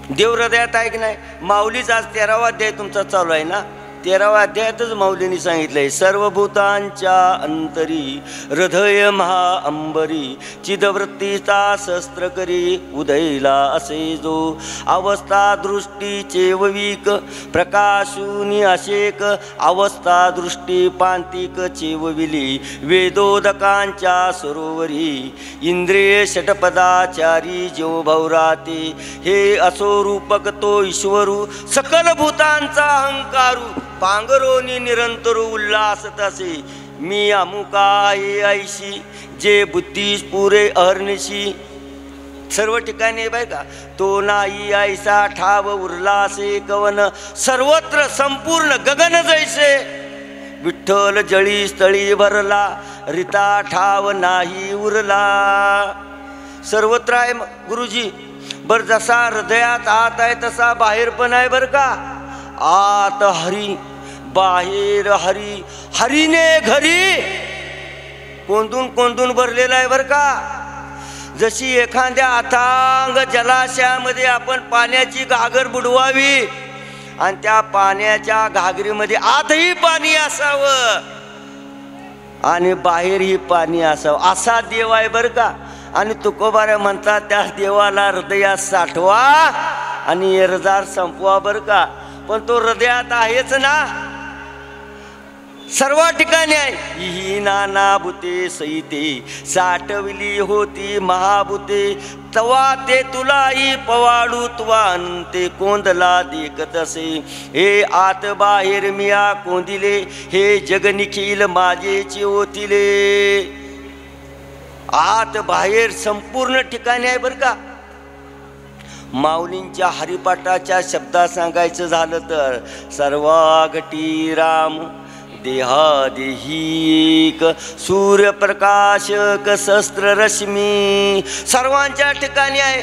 देव हृदयात आहे की नाही? माऊलीचा आज 13वा अध्याय तुमचा चालू आहे ना. 13व्या अध्यायातच माऊलींनी सांगितलंय, सर्वभूतांच्या अंतरी हृदय महा अंबरी, चिदवृत्तीचा शस्त्र करी उदयला असे जो, अवस्था दृष्टी चेवविक प्रकाशूनी अशेक, अवस्था दृष्टी पांतिक चेवविली, वेदोदकांच्या सरोवरी, इंद्रिय षटपदाचारी जो भौराते, हे असो रूपक तो ईश्वरू, सकल भूतांचा अहंकारू, पांगरोनी निरंतर उल्हास तसे, मी अमुका हे ऐशी, जे बुद्धीस पुरे अहर्निशी. सर्व ठिकाणी बाय का, तो नाही ऐसा ठाव उरलासे कवन, सर्वत्र संपूर्ण गगन जैसे, विठ्ठल जळी स्थळी भरला, रिता ठाव नाही उरला. सर्वत्र आहे गुरुजी. बर जसा हृदयात आत आहे तसा बाहेर पण आहे बर का. आत हरी, बाहेर हरी, हरीने घरी कोंदून कोंदून भरलेलं आहे बरं का. जशी एखाद्या अथांग जलाशयामध्ये आपण पाण्याची घागर बुडवावी आणि त्या पाण्याच्या घागरीमध्ये आतही पाणी असावं आणि बाहेरही पाणी असावं, असा देव आहे बरं का. आणि तुकोबारे म्हणतात त्या देवाला हृदयात साठवा आणि एरजार संपवा बरं का. पण तो हृदयात आहेच ना, सर्व ठिकाणी आहे. ही नाना भूते सहिते साठविली होती महाभूते, तवा ते तुलाई पवाडू तुवा ते कोंदला देखत असे. हे आत बाहेर मिया कोंदिले, हे जग निखिल माझेचे ओतिले. आत बाहेर संपूर्ण ठिकाणी आहे बरं का. माऊलींच्या हरिपाठाच्या शब्दात सांगायचं झालं तर सर्वाघटी राम देहादेही एक सूर्यप्रकाशक शस्त्र रश्मी. सर्वांच्या ठिकाणी आहे,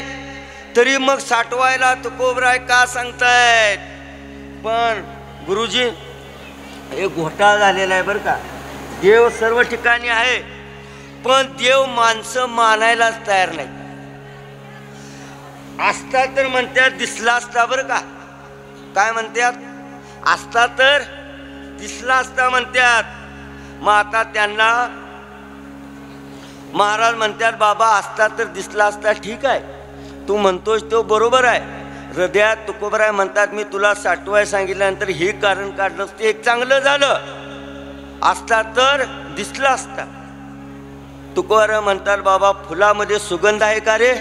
तरी मग साठवायला तुकोबराय का सांगतायत. पण गुरुजी एक घोटाळा झालेला आहे बरं का. देव सर्व ठिकाणी आहे, पण देव माणसं मानायलाच तयार नाही. असता तर म्हणतात दिसला असता बरं का. काय म्हणतात, असता तर दिसला असता म्हणतात. मग आता त्यांना महाराज म्हणतात बाबा असता तर दिसला असता, ठीक आहे तू म्हणतोस तो बरोबर आहे. हृदयात तुकोबराय म्हणतात मी तुला साठवाय सांगितल्यानंतर हे कारण काढलंस ते एक चांगलं झालं, असता तर दिसला असता. तुकोबराय म्हणतात बाबा फुलामध्ये सुगंध आहे का रे,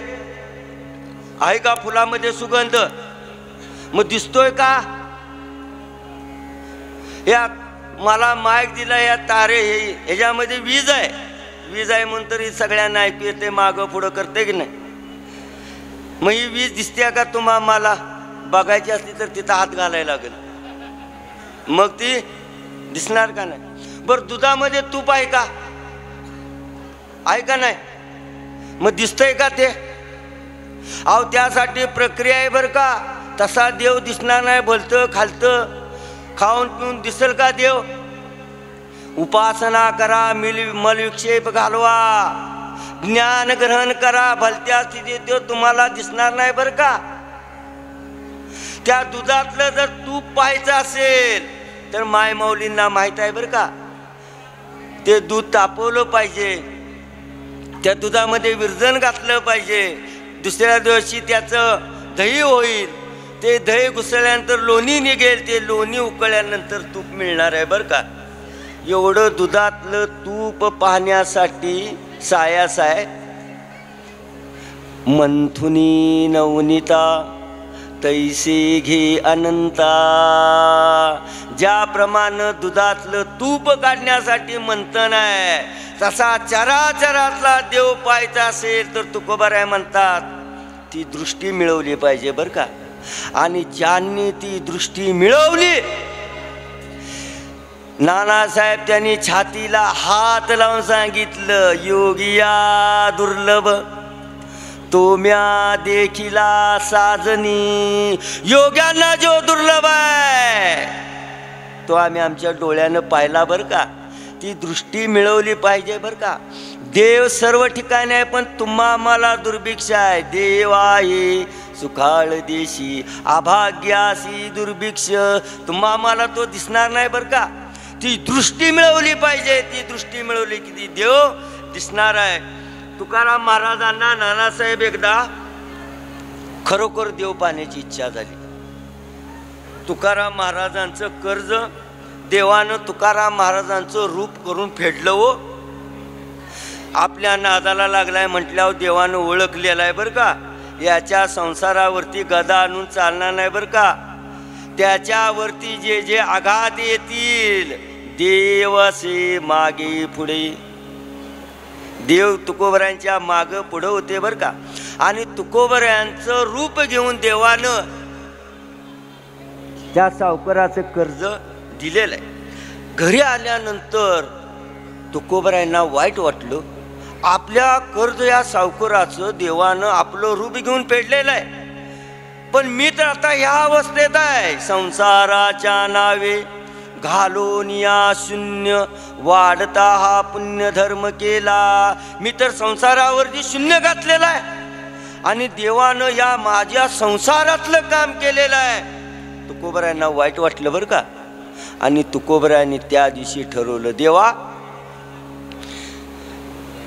आहे का फुलामध्ये सुगंध, मग दिसतोय का. या मला माईक दिला, या तारे ह्याच्यामध्ये वीज आहे, वीज आहे म्हणून तरी सगळ्यांना ऐकू येते, मागं पुढं करते की नाही. मग ही वीज दिसते का तुम्हाला, मला बघायची असली तर तिथं हात घालायला लागेल, मग ती दिसणार का नाही. बरं दुधामध्ये तूप आहे का, आहे का नाही, मग दिसतंय का ते. अहो त्यासाठी प्रक्रिया आहे बरं का. तसा देव दिसणार नाही, भलतं खालतं खाऊन पिऊन दिसेल का देव. उपासना करा, मलविक्षेप घालवा, ज्ञान ग्रहण करा, भलत्या स्थितीत देव तुम्हाला दिसणार नाही बरं का. त्या दुधातलं जर तूप पाहायचं असेल तर माय माऊलींना माहीत आहे बरं का. ते दूध तापवलं पाहिजे, त्या दुधामध्ये विरजण घातलं पाहिजे, दुसऱ्या दिवशी त्याचं दही होईल, ते दही घुसळल्यानंतर लोणी निघेल, ते लोणी उकळल्यानंतर तूप मिळणार आहे बरं का. एवढं दुधातलं तूप पाहण्यासाठी सायास आहे. मंथुनी नवनीता तैसे घे अनंता. ज्याप्रमाणे दुधातलं तूप काढण्यासाठी मंथन आहे, तसा चराचरातला देव पाहायचा असेल तर तुकोबाराय म्हणतात ती दृष्टी मिळवली पाहिजे बरं का. आणि ज्यांनी ती दृष्टी मिळवली, नानासाहेब त्यांनी छातीला हात लावून सांगितलं योगिया दुर्लभ तोम्या देखिला साजनी. योग्यांना जो दुर्लभ आहे तो आम्ही आमच्या डोळ्यानं पाहिला बरं का. ती दृष्टी मिळवली पाहिजे बरं का. देव सर्व ठिकाणी आहे, पण तुम्हा मला दुर्भिक्ष आहे. देव आहे सुखाळ देशी अभाग्यासी दुर्भिक्ष. तुम्हा मला तो दिसणार नाही बरं का. ती दृष्टी मिळवली पाहिजे, ती दृष्टी मिळवली की ती देव दिसणार आहे. तुकाराम महाराजांना नानासाहेब एकदा खरोखर देव पाहण्याची इच्छा झाली. तुकाराम महाराजांचं कर्ज देवानं तुकाराम महाराजांचं रूप करून फेडलं. हो आपल्या नादाला लागलाय म्हटल्यावर देवानं ओळखलेला आहे बरं का. याच्या संसारावरती गदा आणून चालणार नाही बरं का. त्याच्यावरती जे जे आघात येतील देव असे मागे पुढे. देव तुकोबरायांच्या मागं पुढं होते बरं का. आणि तुकोबरायांचं रूप घेऊन देवानं त्या सावकाराचं कर्ज दिलेलं आहे. घरी आल्यानंतर तुकोबरायांना वाईट वाटलं. आपल्या कर्ज या सावकाराचं देवानं आपलं रूप घेऊन फेडलेलं आहे, पण मी तर आता ह्या अवस्थेत आहे. संसाराच्या नावे घालून या शून्य वाढता हा पुण्य धर्म केला. मी तर संसारावरती शून्य घातलेला आहे आणि देवानं या माझ्या संसारातलं काम केलेलं आहे. तुकोबरायांना वाईट वाटलं बरं का. आणि तुकोबरायांनी त्या दिवशी ठरवलं, देवा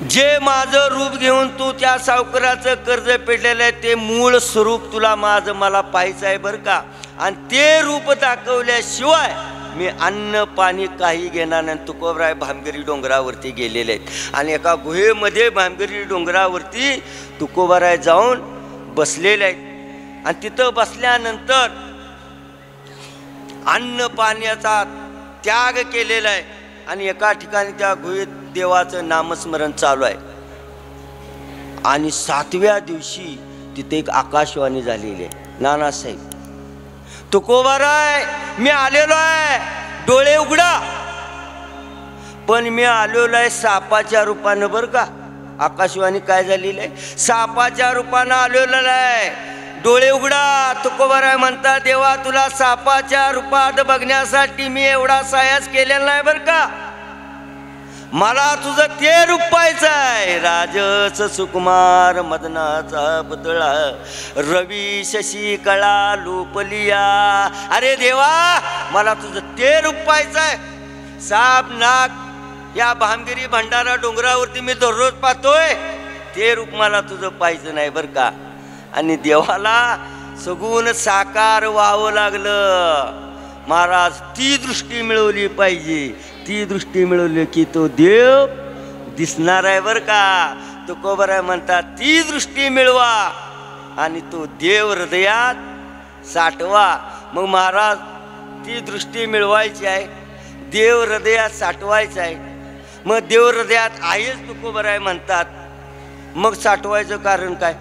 जे माझं रूप घेऊन तू त्या सावकाराचं कर्ज फेडलेलं आहे ते मूळ स्वरूप तुला माझं मला पाहायचं आहे बरं का. आणि ते रूप दाखवल्याशिवाय मी अन्न पाणी काही घेणार नाही. तुकोबराय भामगिरी डोंगरावरती गेलेले आहेत आणि एका गुहेमध्ये भामगिरी डोंगरावरती तुकोबराय जाऊन बसलेले आहेत. आणि तिथं बसल्यानंतर अन्न पाण्याचा त्याग केलेला आहे आणि एका ठिकाणी त्या गुहेत देवाचं नामस्मरण चालू आहे. आणि 7व्या दिवशी तिथे एक आकाशवाणी झालेली आहे, नानासाहेब तुकोबाराय मी आलेलो आहे, डोळे उघडा. पण मी आलेलो आहे सापाच्या रूपानं बरं का. आकाशवाणी काय झालेली आहे, सापाच्या रूपानं आलेलं आहे, डोळे उघडा. तुकोबाराय म्हणता, देवा तुला सापाच्या रूपात बघण्यासाठी मी एवढा सायास केलेला नाही बरं का. मला तुझं ते रूप पाहायचं आहे. राजस सुकुमार मदनाचा पुतळा रवी शशी कळा लोपलिया. अरे देवा मला तुझं ते रूप पाहायचं आहे. साप नाग या भामगिरी भंडारा डोंगरावरती मी दररोज पाहतोय, ते रूप मला तुझं पाहायचं नाही बरं का. आणि देवाला सगुण साकार व्हावं लागलं. महाराज ती दृष्टी मिळवली पाहिजे. ती दृष्टी मिळवली की तो देव दिसणार आहे बरं का. तुकोबराय म्हणतात ती दृष्टी मिळवा आणि तो देव हृदयात साठवा. मग महाराज ती दृष्टी मिळवायची आहे, देव हृदयात साठवायचं आहे. मग देव हृदयात आहेच तुकोबराय म्हणतात. मग साठवायचं कारण काय,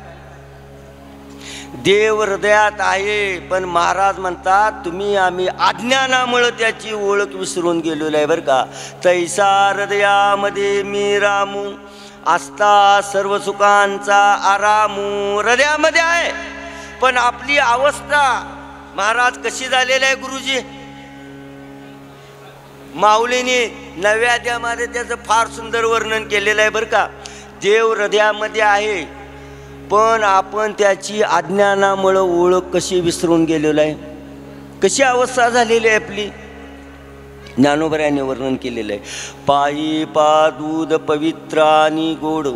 देव हृदयात आहे पण महाराज म्हणतात तुम्ही आम्ही अज्ञानामुळे त्याची ओळख विसरून गेलेलो आहे बरं का. तैसा हृदयामध्ये मी रामू असता सर्व सुखांचा आरामू. हृदयामध्ये आहे पण आपली अवस्था महाराज कशी झालेली आहे गुरुजी. माऊलीने नव्या अध्यायामध्ये त्याचं फार सुंदर वर्णन केलेलं आहे बरं का. देव हृदयामध्ये आहे पण आपण त्याची अज्ञानामुळं ओळख कशी विसरून गेलेलो आहे, कशी अवस्था झालेली आहे आपली. ज्ञानोबरायाने वर्णन केलेलं आहे. पायी पा दूध पवित्र आणि गोड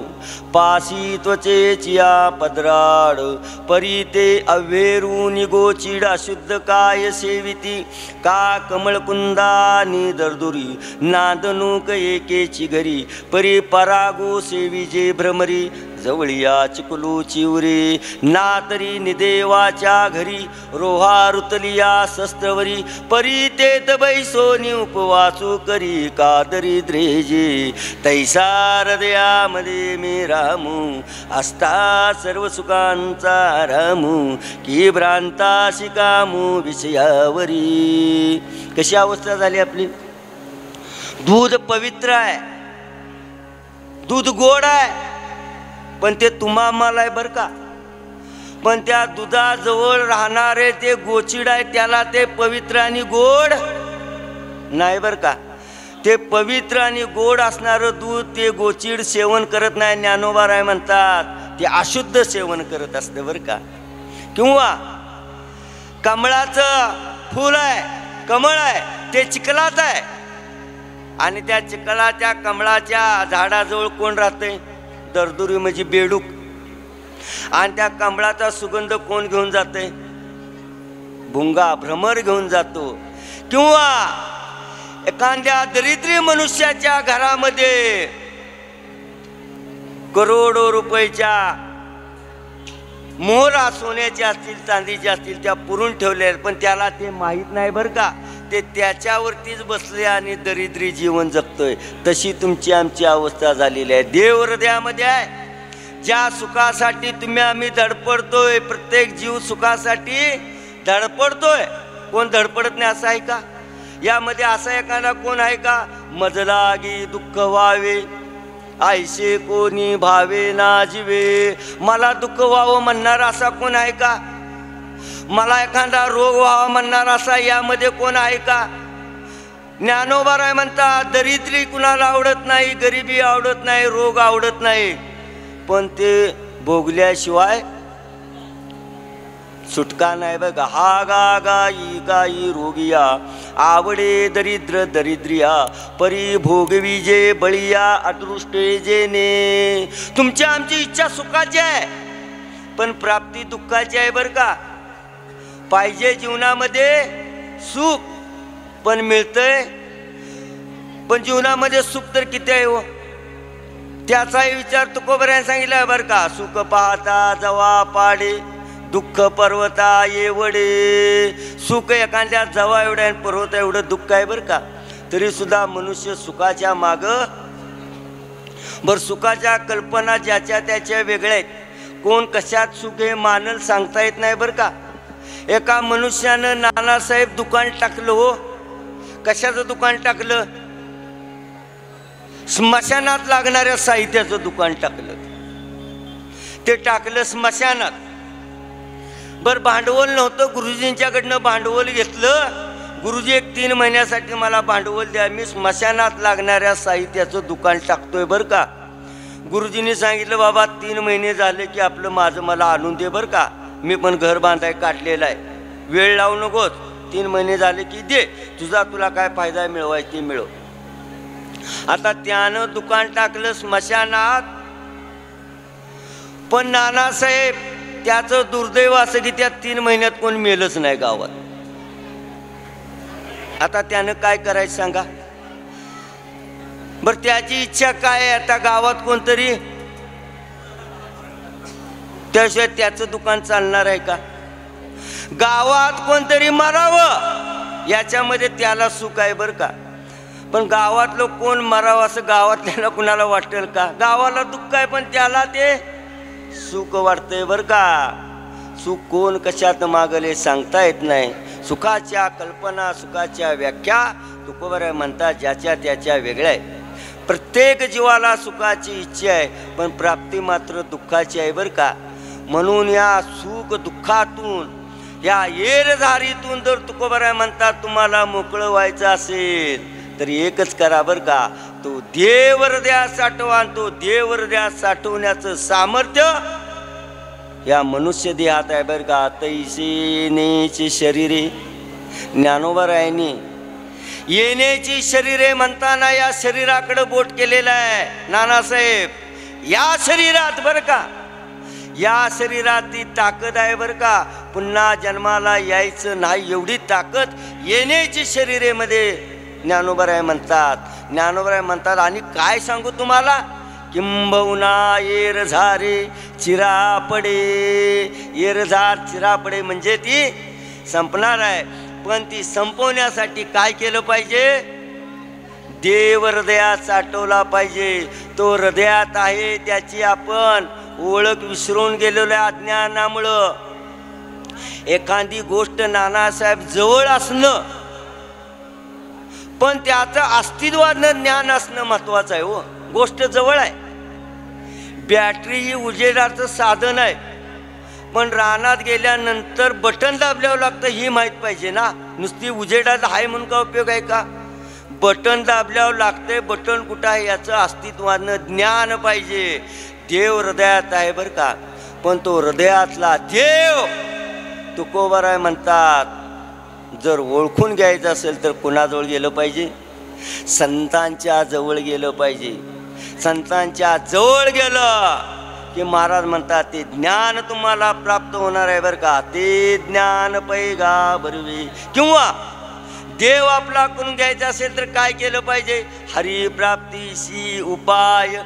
पासी त्वचेचिया पदराड परी ते अव्हेरून गोचिड अशुद्ध काय सेविती का कमळकुंदानी दर्दुरी नादनूक एकेची घरी परी परागो सेविजे भ्रमरी जवळिया चिकुलू चिवरे ना तरी निदेवाच्या घरी रोहा रुतलिया शस्त्रवरी परी तेत बैसोनी उपवासू करी कादरी द्रेजे तैसा हृदयामध्ये मी रामू असता सर्व सुखांचा रामू की भ्रांता शिकामू विषयावरी. कशी अवस्था झाली आपली. दूध पवित्र आहे, दूध गोड आहे पण ते तुम्हा मला आहे बरं का. पण त्या दुधाजवळ राहणारे ते गोचिड आहे त्याला ते पवित्र आणि गोड नाही बरं का. ते पवित्र आणि गोड असणारं दूध ते गोचिड सेवन करत नाही. ज्ञानोबराय म्हणतात ते अशुद्ध सेवन करत असतं बरं का. किंवा कमळाचं फूल आहे, कमळ आहे ते चिखलात आहे आणि त्या चिखलाच्या कमळाच्या झाडाजवळ कोण राहतंय, दरदुरी म्हणजे बेडूक. आणि त्या कमळाचा सुगंध कोण घेऊन जाते, भुंगा भ्रमर घेऊन जातो. किंवा एखाद्या दरिद्री मनुष्याच्या घरामध्ये करोडो रुपयाच्या मोहरा सोन्याच्या असतील चांदीच्या असतील त्या पुरून ठेवल्या पण त्याला ते माहीत नाही बरं का. ते त्याच्यावरतीच बसले आणि दरिद्री जीवन जगतोय. तशी तुमची आमची अवस्था झालेली आहे. देव हृदयामध्ये आहे. ज्या सुखासाठी तुम्ही आम्ही धडपडतोय, प्रत्येक जीव सुखासाठी धडपडतोय. कोण धडपडत नाही असं आहे का. यामध्ये असा एखादा कोण आहे का, मजलागी दुःख व्हावे आयसे कोणी भावे ना जीवे. मला दुःख व्हावं म्हणणार असा कोण आहे का, मला एखादा रोग व्हावा म्हणणार असा यामध्ये कोण आहे का. ज्ञानोबा म्हणतात दरिद्री कुणाला आवडत नाही, गरिबी आवडत नाही, रोग आवडत नाही, पण ते भोगल्याशिवाय सुटका नाही बघा. हा गा गाई गाई रोगिया आवडे दरिद्र दरिद्रिया परी भोगवी जे बळिया अदृष्टे जेने. तुमची आमची इच्छा सुखाची आहे पण प्राप्ती दुःखाची आहे बरं का. पाहिजे जीवनामध्ये सुख पण मिळतंय, पण जीवनामध्ये सुख तर किती आहे हो, त्याचाही विचार तुकोबऱ्याने सांगितलं बरं का. सुख पाहता जवा पाडे दुःख पर्वता येवडे. सुख एखाद्या जवा एवढ्या पर्वता एवढं दुःख आहे बरं का. तरी सुद्धा मनुष्य सुखाच्या माग बर सुखाच्या कल्पना ज्याच्या त्याच्या वेगळ्या आहेत. कोण कशात सुख हे मानल सांगता येत नाही बरं का. एका मनुष्यानं नानासाहेब दुकान टाकलं हो. कशाचं दुकान टाकलं? स्मशानात लागणाऱ्या साहित्याचं दुकान टाकलं. ते टाकलं स्मशानात. बर भांडवल नव्हतं, गुरुजींच्याकडनं भांडवल घेतलं. गुरुजी 1-3 महिन्यासाठी मला भांडवल द्या, मी स्मशानात लागणाऱ्या साहित्याचं दुकान टाकतोय बरं का. गुरुजींनी सांगितलं बाबा 3 महिने झाले की आपलं माझं मला आणून दे बरं का, मी पण घर बांधाय काढलेलं आहे, वेळ लावू नकोस, 3 महिने झाले की दे, तुला काय फायदा मिळवायचा ते मिळव. आता त्यानं दुकान टाकलं स्मशानात. पण नानासाहेब त्याचं दुर्दैव असं की त्या 3 महिन्यात कोण मेलच नाही गावात. आता त्यानं काय करायचं सांगा बर. त्याची इच्छा काय आहे? आता गावात कोणतरी, त्याशिवाय त्याचं दुकान चालणार आहे का? गावात कोणतरी मरावं याच्यामध्ये त्याला सुख आहे बरं का. पण गावातलं कोण मरावं असं गावातल्याला कुणाला वाटेल का? गावाला दुःख आहे पण त्याला ते सुख वाटतंय बरं का. सुख कोण कशात मागले सांगता येत नाही. सुखाच्या कल्पना सुखाच्या व्याख्या तुकोबराय म्हणतात ज्याच्या त्याच्या वेगळ्या आहे. प्रत्येक जीवाला सुखाची इच्छा आहे पण प्राप्ती मात्र दुःखाची आहे बरं का. म्हणून या सुख दुःखातून या येरझारीतून जर तुकोबराय म्हणतात तुम्हाला मोकळं व्हायचं असेल तर एकच करा बरं का. तो देव हृदयात साठवा. तो देव हृदयात साठवण्याचं सामर्थ्य या मनुष्य देहात आहे बरं का. तैसे नेचे शरीरे ज्ञानोबरायांनी येण्याची शरीरे म्हणताना या शरीराकडे बोट केलेलं आहे नानासाहेब. या शरीरात बरं का, या शरीरात ती ताकद आहे बरं का. पुन्हा जन्माला यायचं नाही एवढी ताकद येण्याची शरीरेमध्ये ज्ञानोबराय म्हणतात. ज्ञानोबराय म्हणतात आणि काय सांगू तुम्हाला, किंबहुना येरझारे चिरापडे. येरझार चिरापडे म्हणजे ती संपणार आहे, पण ती संपवण्यासाठी काय केलं पाहिजे? देव हृदयात साठवला पाहिजे. तो हृदयात आहे, त्याची आपण ओळख विसरून गेलेलो आहे अज्ञानामुळं. एखादी गोष्ट नानासाहेब जवळ असणं पण त्याचं अस्तित्वानं ज्ञान असणं महत्वाचं आहे हो. गोष्ट जवळ आहे. बॅटरी ही उजेडाचं साधन आहे, पण रानात गेल्यानंतर बटन दाबल्यावर लागतं ही माहीत पाहिजे ना. नुसती उजेडाचं आहे म्हणून का उपयोग आहे का? बटन दाबल्यावर लागतंय, बटन कुठं आहे याचं अस्तित्वानं ज्ञान पाहिजे. देव हृदयात आहे बरं का, पण तो हृदयातला देव तुकोबराय म्हणतात जर ओळखून घ्यायचं असेल तर कुणाजवळ गेलं पाहिजे? संतांच्या जवळ गेलं पाहिजे. संतांच्या जवळ गेलं की महाराज म्हणतात ते ज्ञान तुम्हाला प्राप्त होणार आहे बरं का. ते ज्ञान पैगा बरवे. किंवा देव आपला करून घ्यायचा असेल तर काय केलं पाहिजे? हरिप्राप्तीशी उपाय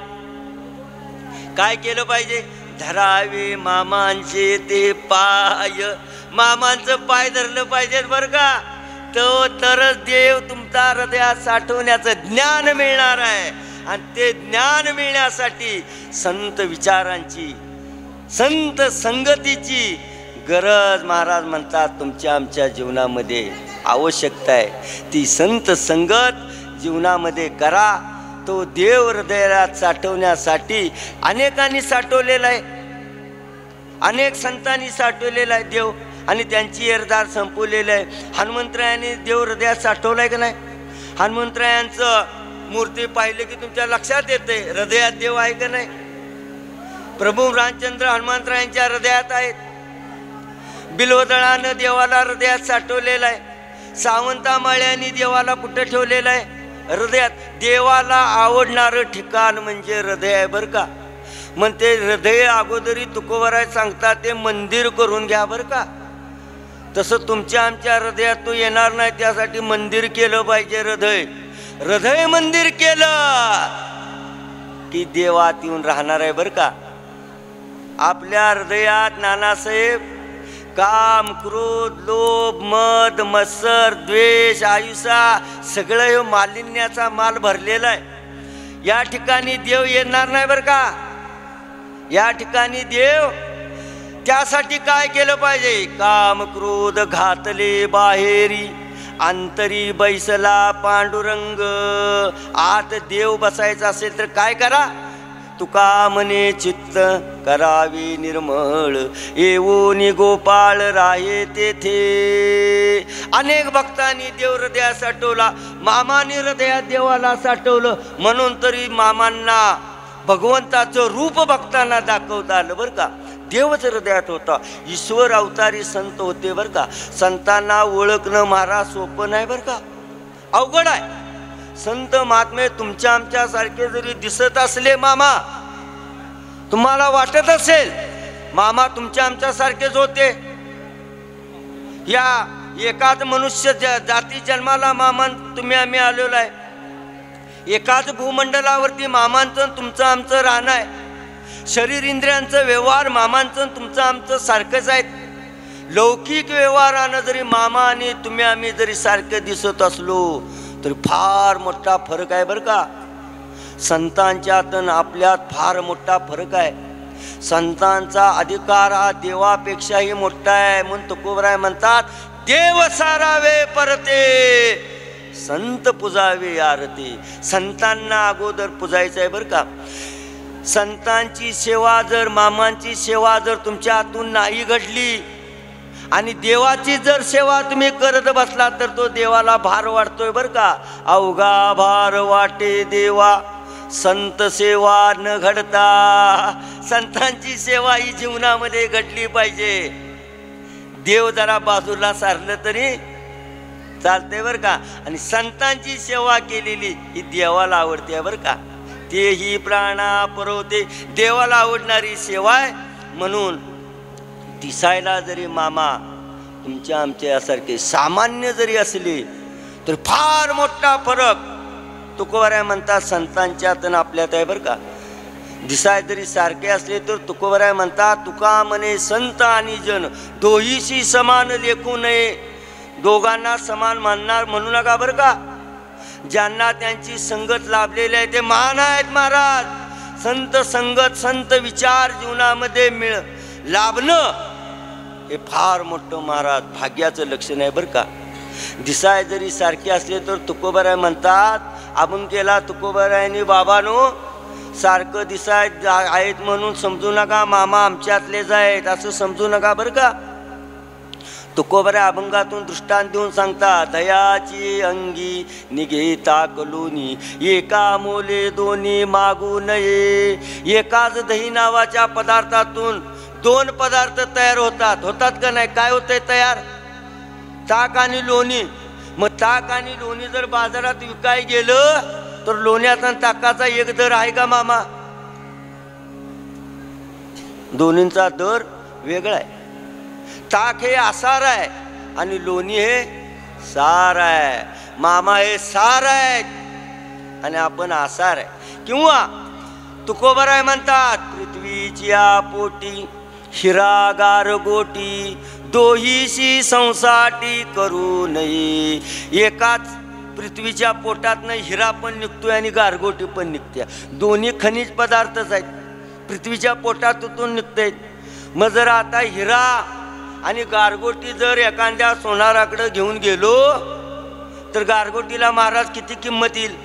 काय केलं पाहिजे? धरावे मामांचे ते पाय. मामांचं पाय धरलं पाहिजे बरं का. तो तरच देव तुमचा हृदयात साठवण्याचं ज्ञान मिळणार आहे. आणि ते ज्ञान मिळण्यासाठी संत विचारांची, संत संगतीची गरज महाराज म्हणतात तुमच्या आमच्या जीवनामध्ये आवश्यकता आहे. ती संत संगत जीवनामध्ये करा. तो देव हृदयात साठवण्यासाठी अनेकांनी साठवलेला आहे, अनेक संतांनी साठवलेला आहे देव आणि त्यांची येरझार संपवलेलं आहे. हनुमंतरायाने देव हृदयात साठवलाय का नाही? हनुमंतरायांचं मूर्ती पाहिलं की तुमच्या लक्षात येते हृदयात देव आहे का नाही. प्रभू रामचंद्र हनुमंतरायांच्या हृदयात आहेत. बिल्वदळानं देवाला हृदयात साठवलेलं आहे. सावंतामाळ्यांनी देवाला कुठं ठेवलेलं आहे? हृदयात. देवाला आवडणारं ठिकाण म्हणजे हृदय आहे बरं का. मग ते हृदय अगोदरी तुकोबराय सांगतात ते मंदिर करून घ्या बरं का. तसं तुमच्या आमच्या हृदयात तो येणार नाही, त्यासाठी मंदिर केलं पाहिजे. हृदय मंदिर केलं की देवात येऊन राहणार आहे बरं का. आपल्या हृदयात नानासाहेब काम, क्रोध, लोभ, मद, मत्सर, द्वेष, आयुष्य सगळं हे मालिन्याचा माल भरलेला आहे. या ठिकाणी देव येणार नाही बरं का. या ठिकाणी देव त्यासाठी काय केलं पाहिजे? काम क्रोध घातले बाहेरी, अंतरी बैसला पांडुरंग. आत देव बसायचा असेल तर काय करा? तुका मने चित्त करावे निर्मळ, येऊनी गोपाळ राये तेथे. अनेक भक्तांनी देव हृदयात साठवला. मामाने हृदयात देवाला साठवलं म्हणून तरी मामांना भगवंताचं रूप भक्तांना दाखवता आलं बरं का. देवच हृदयात होता. ईश्वर अवतारी संत होते बरं का. संतांना ओळखणं महाराज सोपं नाही बरं का, अवघड आहे. संत महात्मे तुमच्या आमच्या सारखे जरी दिसत असले, मामा तुम्हाला वाटत असेल मामा तुमच्या आमच्या सारखेच होते, या एकाच मनुष्य जाती जन्माला मामा तुम्ही आम्ही आलेलो आहे. एकाच भूमंडलावरती मामांचं तुमचं आमचं राहणं आहे. शरीर इंद्रियांचं व्यवहार मामांचं तुमचं आमचं सारखंच आहेत. लौकिक व्यवहारानं जरी मामा आणि तुम्ही आम्ही जरी सारखं दिसत असलो तरी फार मोठा फरक आहे बरं का. संतांच्यात आपल्यात फार मोठा फरक आहे. संतांचा अधिकार हा देवापेक्षाही मोठा आहे. म्हणून तुकोबराय म्हणतात देव सारावे परते, संत पुजावे आरते. संतांना अगोदर पुजायचं आहे बरं का. संतांची सेवा जर, मामांची सेवा जर तुमच्या हातून नाही घडली आणि देवाची जर सेवा तुम्ही करत बसला तर तो देवाला भार वाटतोय बरं का. अवघा भार वाटे देवा संत सेवा न घडता. संतांची सेवा ही जीवनामध्ये घडली पाहिजे. देव जरा बाजूला सारलं तरी चालते बरं का. आणि संतांची सेवा केलेली ही देवाला आवडते बरं का. तेही प्राणा पुरवते. देवाला आवडणारी सेवा आहे. म्हणून दिसायला जरी मामा तुमच्या आमच्या यासारखे सामान्य जरी असले तर फार मोठा फरक तुकोबराय म्हणतात संतांच्यात आणि आपल्यात आहे बरं का. दिसाय जरी सारखे असले तर तुकोबराय म्हणतात तुका म्हणे संत आणि जन दोहीशी समान लेखू नये. दोघांना समान मानणार म्हणू नका बरं का. ज्यांना त्यांची संगत लाभलेली आहे ते महान आहेत महाराज. संत संगत, संत विचार जीवनामध्ये लाभणं हे फार मोठं महाराज भाग्याचं लक्षण आहे बरं का. दिसाय जरी सारखे असले तर तुकोबराय म्हणतात, आपण केला तुकोबरायांनी बाबानो सारखं दिसाय आहेत म्हणून समजू नका मामा आमच्यातलेच आहेत असं समजू नका बरं का. तुकोबराय अभंगातून दृष्टांत देऊन सांगतात दयाची अंगी निघेता कलोनी, एका मोले दोन्ही मागू नये. एकाच दही नावाच्या पदार्थातून दोन पदार्थ तयार होतात का नाही? काय होतंय तयार? ताक आणि लोणी. मग ताक आणि लोणी जर बाजारात विकाय गेलं तर लोण्याचा आणि ताकाचा एक दर आहे का मामा? दोन्हींचा दर वेगळा आहे. ताक हे आसार आहे आणि लोणी हे सार आहे. मामा हे सार आहेत आणि आपण आसार आहे. किंवा तुकोबराय म्हणतात पृथ्वीच्या पोटी हिरा गारगोटी, दोहीशी संसाटी करू नये. एकाच पृथ्वीच्या पोटातनं हिरा पण निघतोय आणि गारगोटी पण निघते. दोन्ही खनिज पदार्थच आहेत, पृथ्वीच्या पोटातून निघते. मग जर आता हिरा आणि गारगोटी जर एखाद्या सोनाराकडे घेऊन गेलो तर गारगोटीला महाराज किती किंमत येईल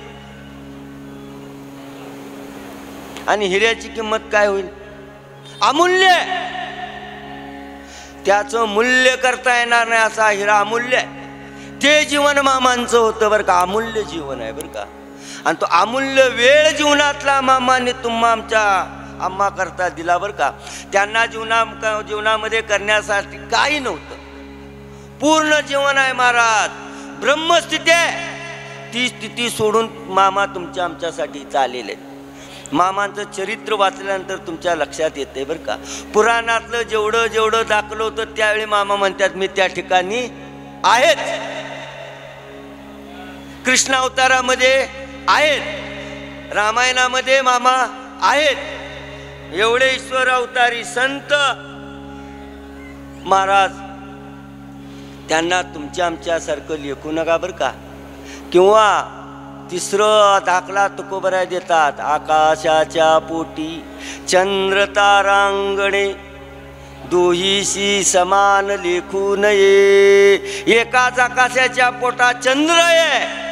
आणि हिऱ्याची किंमत काय होईल? अमूल्य. त्याचं मूल्य करता येणार नाही असा हिरा अमूल्य आहे. ते जीवन मामांचं होतं बरं का, अमूल्य जीवन आहे बरं का. आणि तो अमूल्य वेळ जीवनातला मामाने तुम्हा आमच्या आम्हा करता दिला बरं का. त्यांना जीवनामध्ये करण्यासाठी काही नव्हतं, पूर्ण जीवन आहे महाराज, ब्रह्मस्थिती आहे. ती स्थिती सोडून मामा तुमच्या आमच्यासाठी चाललेले आहेत. मामांचं चरित्र वाचल्यानंतर तुमच्या लक्षात येते बरं का. पुराणातलं जेवढं जेवढं दाखलं होतं त्यावेळी मामा म्हणतात मी त्या ठिकाणी आहेत. कृष्ण अवतारामध्ये आहेत, रामायणामध्ये मामा आहेत. एवढे ईश्वर अवतारी संत महाराज, त्यांना तुमच्या आमच्यासारखं लेखू नका बरं का. किंवा तिसरं दाखला तुकोबराय देतात, आकाशाच्या पोटी चंद्र तारांगणे दोहीशी समान लेखू नये. एकाच आकाशाच्या पोटात चंद्र आहे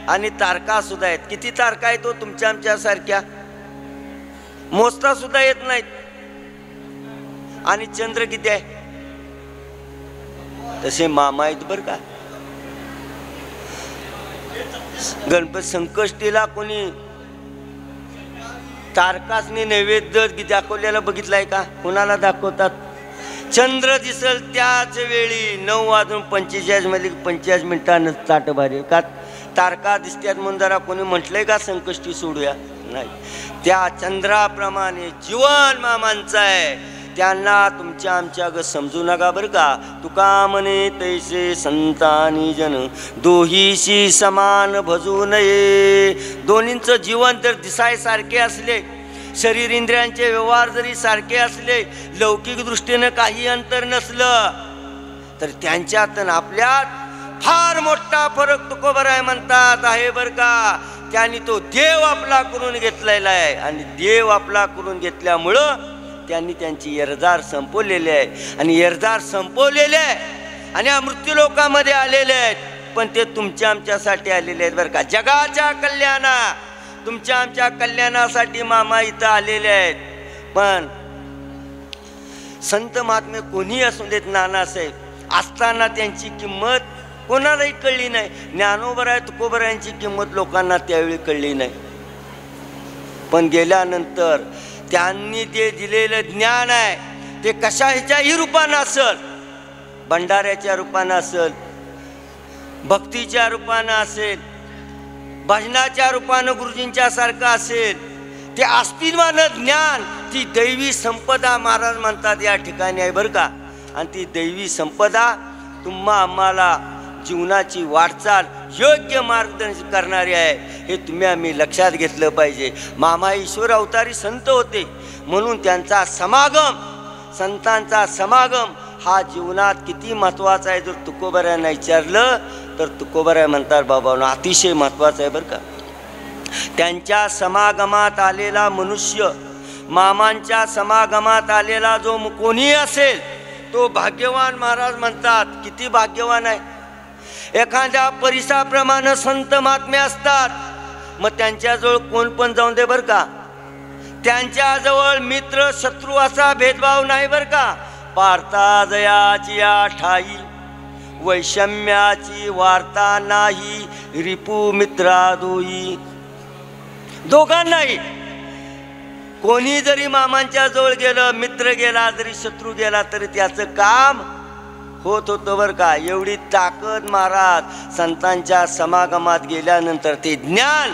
आणि तारका सुद्धा आहेत. किती तारका आहेत तो तुमच्या आमच्यासारख्या मोजता सुद्धा येत नाहीत. आणि चंद्र किती आहे तसे मामा आहेत बरं का. गणपती संकष्टीला कोणी तारकासनी नैवेद्य दाखवलेला बघितलाय का? कोणाला दाखवतात? चंद्र दिसल त्याच वेळी 9:45 मध्ये 45 मिनिटांना ताटभारी का तारका दिसत्यात म्हणून जरा कोणी म्हटलंय का संकष्टी सोडूया? नाही. त्या चंद्राप्रमाणे जीवन मामांचं आहे. त्यांना तुमच्या आमच्या ग समजू नका बरं का. तुका म्हणे तैसे संतानी जन दोहीशी समान भजू नये. दोन्हींचं जीवन जर दिसायसारखे असले, शरीर इंद्रियांचे व्यवहार जरी सारखे असले, लौकिक दृष्टीनं काही अंतर नसलं, तर त्यांच्यात आपल्यात फार मोठा फरक तुकोबराय म्हणतात आहे बरं का. त्यांनी तो देव आपला करून घेतलेला आहे आणि देव आपला करून घेतल्यामुळं त्यांनी त्यांची एरजार संपवलेले आहे. आणि एरजार संपवलेले आहे आणि मृत्यूलोकामध्ये आलेले आहेत, पण ते तुमच्या आमच्यासाठी आलेले आहेत बरं का. जगाच्या कल्याणा तुमच्या आमच्या कल्याणासाठी मामा इथं आलेले आहेत. पण संत महात्मे कोणी असू देत, नानासाहेब असताना त्यांची किंमत कोणालाही कळली नाही. ज्ञानोबराय तुकोबरायांची किंमत लोकांना त्यावेळी कळली नाही. पण गेल्यानंतर त्यांनी जे दिलेलं ज्ञान आहे ते कशाच्याही रूपानं असेल, भंडाऱ्याच्या रूपानं असेल, भक्तीच्या रूपानं असेल, भजनाच्या रूपानं गुरुजींच्या सारखं असेल, ते अस्तित्वानं ज्ञान, ती दैवी संपदा महाराज म्हणतात या ठिकाणी आहे बरं का. आणि ती दैवी संपदा तुम्हा आम्हाला जीवनाची वाटचाल योग्य मार्गदर्शन करणारी आहे, हे तुम्ही आम्ही लक्षात घेतलं पाहिजे. मामा ईश्वर अवतारी संत होते म्हणून त्यांचा समागम, संतांचा समागम हा जीवनात किती महत्त्वाचा आहे जर तुकोबरायांना विचारलं तर तुकोबराय म्हणतात बाबांनो अतिशय महत्त्वाचं आहे बरं का. त्यांच्या समागमात आलेला मनुष्य, मामांच्या समागमात आलेला जो कोणी असेल तो भाग्यवान. महाराज म्हणतात किती भाग्यवान आहे. एखाद्या परिसाप्रमाणे संत महात्मे असतात, मग त्यांच्याजवळ कोण पण जाऊन दे बरं का. त्यांच्याजवळ मित्र शत्रू असा भेदभाव नाही बरं का. पार्था जयाची ठाई वैषम्याची वार्ता नाही, रिपू मित्रा दोई. दोघांनाही कोणी जरी मामांच्या जवळ गेलं, मित्र गेला जरी शत्रू गेला तरी त्याचं काम होत होतं बरं का. एवढी ताकद महाराज संतांच्या समागमात गेल्यानंतर, ते ज्ञान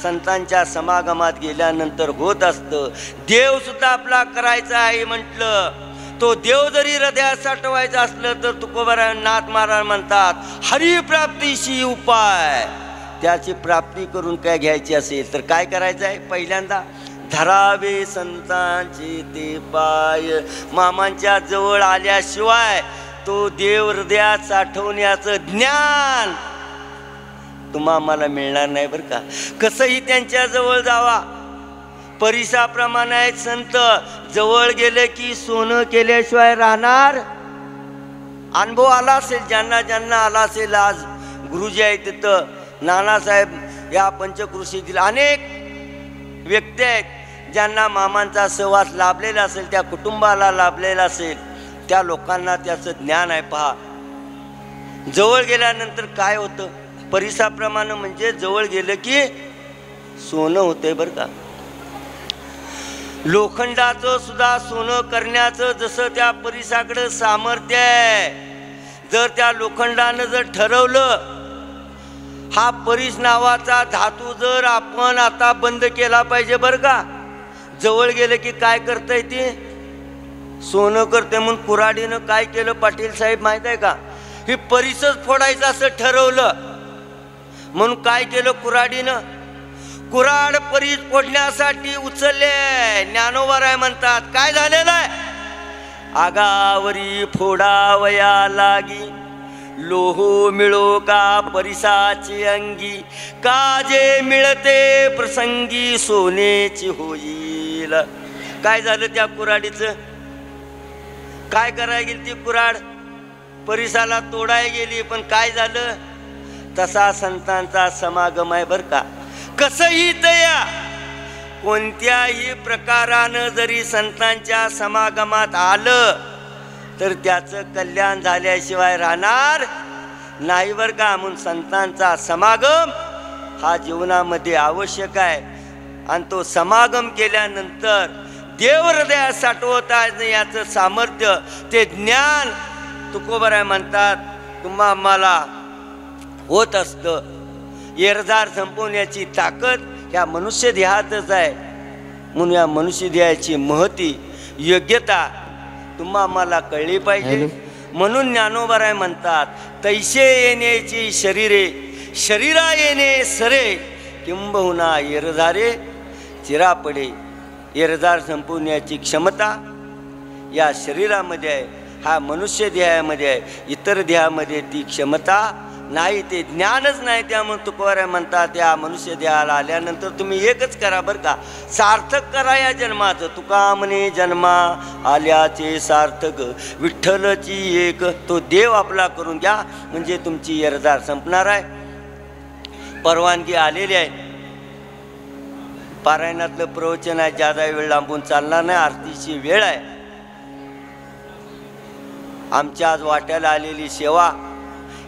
संतांच्या समागमात गेल्यानंतर होत असतं. देव सुद्धा आपला करायचा आहे म्हटलं, तो देव जरी हृदयात साठवायचा असलं तर तुकोबराय नाथ महाराज म्हणतात हरिप्राप्तीशी उपाय. त्याची प्राप्ती करून काय घ्यायची असेल तर काय करायचं आहे? पहिल्यांदा धरावे संतांचे ते पाय. मामांच्या जवळ आल्याशिवाय तो देव हृदयात साठवण्याचं ज्ञान तुम्हा आम्हाला मिळणार नाही बरं का. कसंही त्यांच्याजवळ जावा, परिसाप्रमाणे आहेत संत. जवळ गेले की सोनं केल्याशिवाय राहणार. अनुभव आला असेल ज्यांना ज्यांना आला असेल. आज गुरुजी आहेत तिथं, नानासाहेब या पंचकृषीतील अनेक व्यक्ती आहेत ज्यांना मामांचा सहवास लाभलेला असेल, त्या कुटुंबाला लाभलेला असेल, त्या लोकांना त्याचं ज्ञान आहे. पहा जवळ गेल्यानंतर काय होतं? परिसाप्रमाणे म्हणजे जवळ गेलं की सोनं होतंय बरं का. लोखंडाचं सुद्धा सोनं करण्याचं जसं त्या परिसाकडं सामर्थ्य आहे, जर त्या लोखंडानं जर ठरवलं हा परीस नावाचा धातू जर आपण आता बंद केला पाहिजे बरं का, जवळ गेलं की काय करतंय ते सोनं करते. म्हणून कुऱ्हाडीनं काय केलं पाटील साहेब माहित आहे का, हे परीसच फोडायचं असं ठरवलं. म्हणून काय केलं कुऱ्हाडीनं, कुऱ्हाड परीस फोडण्यासाठी उचलले. ज्ञानोबा म्हणतात काय झालेलं आहे, आगावरी फोडावया लागी लोहो मिळो का परिसाची अंगी, काजे मिळते प्रसंगी सोनेची होईल. काय झालं त्या कुऱ्हाडीचं, काय करायला गेली ती कुऱ्हाड, परिसाला तोडाय गेली. पण काय झालं, तसा संतांचा समागम आहे बर का. कसंही तया कोणत्याही प्रकारानं जरी संतांच्या समागमात आलं तर त्याचं कल्याण झाल्याशिवाय राहणार नाही बर का. म्हणून संतांचा समागम हा जीवनामध्ये आवश्यक आहे. आणि तो समागम केल्यानंतर देव हृदयात साठवता याचं सामर्थ्य, ते ज्ञान तुकोबराय म्हणतात तुम्हा आम्हाला होत असतं. एरजार संपवण्याची ताकद ह्या मनुष्य देहातच आहे. म्हणून या मनुष्य देहाची महती योग्यता तुम्हा आम्हाला कळली पाहिजे. म्हणून ज्ञानोबराय म्हणतात तैसे येण्याची शरीरे शरीरा येणे सरे, किंबहुना एरझारे चिरा पडे. एरझार संपवण्याची क्षमता या शरीरामध्ये आहे, हा मनुष्य देहामध्ये आहे. इतर देहामध्ये ती क्षमता नाही, ते ज्ञानच नाही. त्यामुळे तुकोबराय म्हणतात या मनुष्य देहाला आल्यानंतर तुम्ही एकच करा बरं का, सार्थक करा या जन्माचं. तुका म्हणे जन्मा आल्याचे सार्थक, विठ्ठलची एक तो देव आपला करून घ्या, म्हणजे तुमची एरझार संपणार आहे. परवानगी आलेली आहे. पारायणातलं प्रवचन आहे, जादा वेळ लांबून चालणार नाही, आरतीची वेळ आहे. आमच्या आज वाट्याला आलेली सेवा,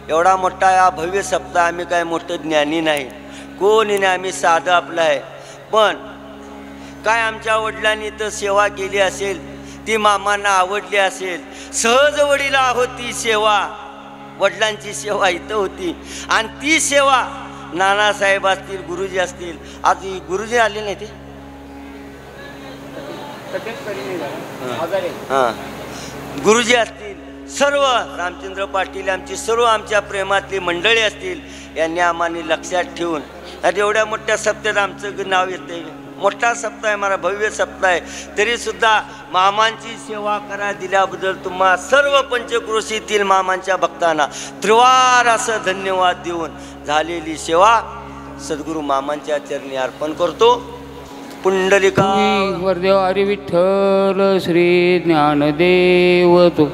एवढा मोठा हा भव्य सप्ताह. आम्ही काय मोठं ज्ञानी नाही, कोणी नाही, आम्ही साधं आपलं आहे. पण काय आमच्या वडिलांनी तर सेवा केली असेल, ती मामांना आवडली असेल. सहज वडीला होती सेवा, वडिलांची सेवा इथं होती. आणि ती सेवा नानासाहेब असतील, गुरुजी असतील, आज गुरुजी आले नाही ते हां, गुरुजी असतील, सर्व रामचंद्र पाटील आमची सर्व आमच्या प्रेमातली मंडळी असतील, यांनी आम्हाला लक्षात ठेवून आज एवढ्या मोठ्या सप्त्यात आमचं नाव येते. मोठा सप्ताह आहे, मला भव्य सप्ताह आहे, तरीसुद्धा मामांची सेवा करा दिल्याबद्दल तुम्हा सर्व पंचक्रोशीतील मामांच्या भक्तांना त्रिवार असं धन्यवाद देऊन झालेली सेवा सद्गुरू मामांच्या चरणी अर्पण करतो. पुंडलिका वरदेव हरी विठ्ठल श्री ज्ञानदेव तो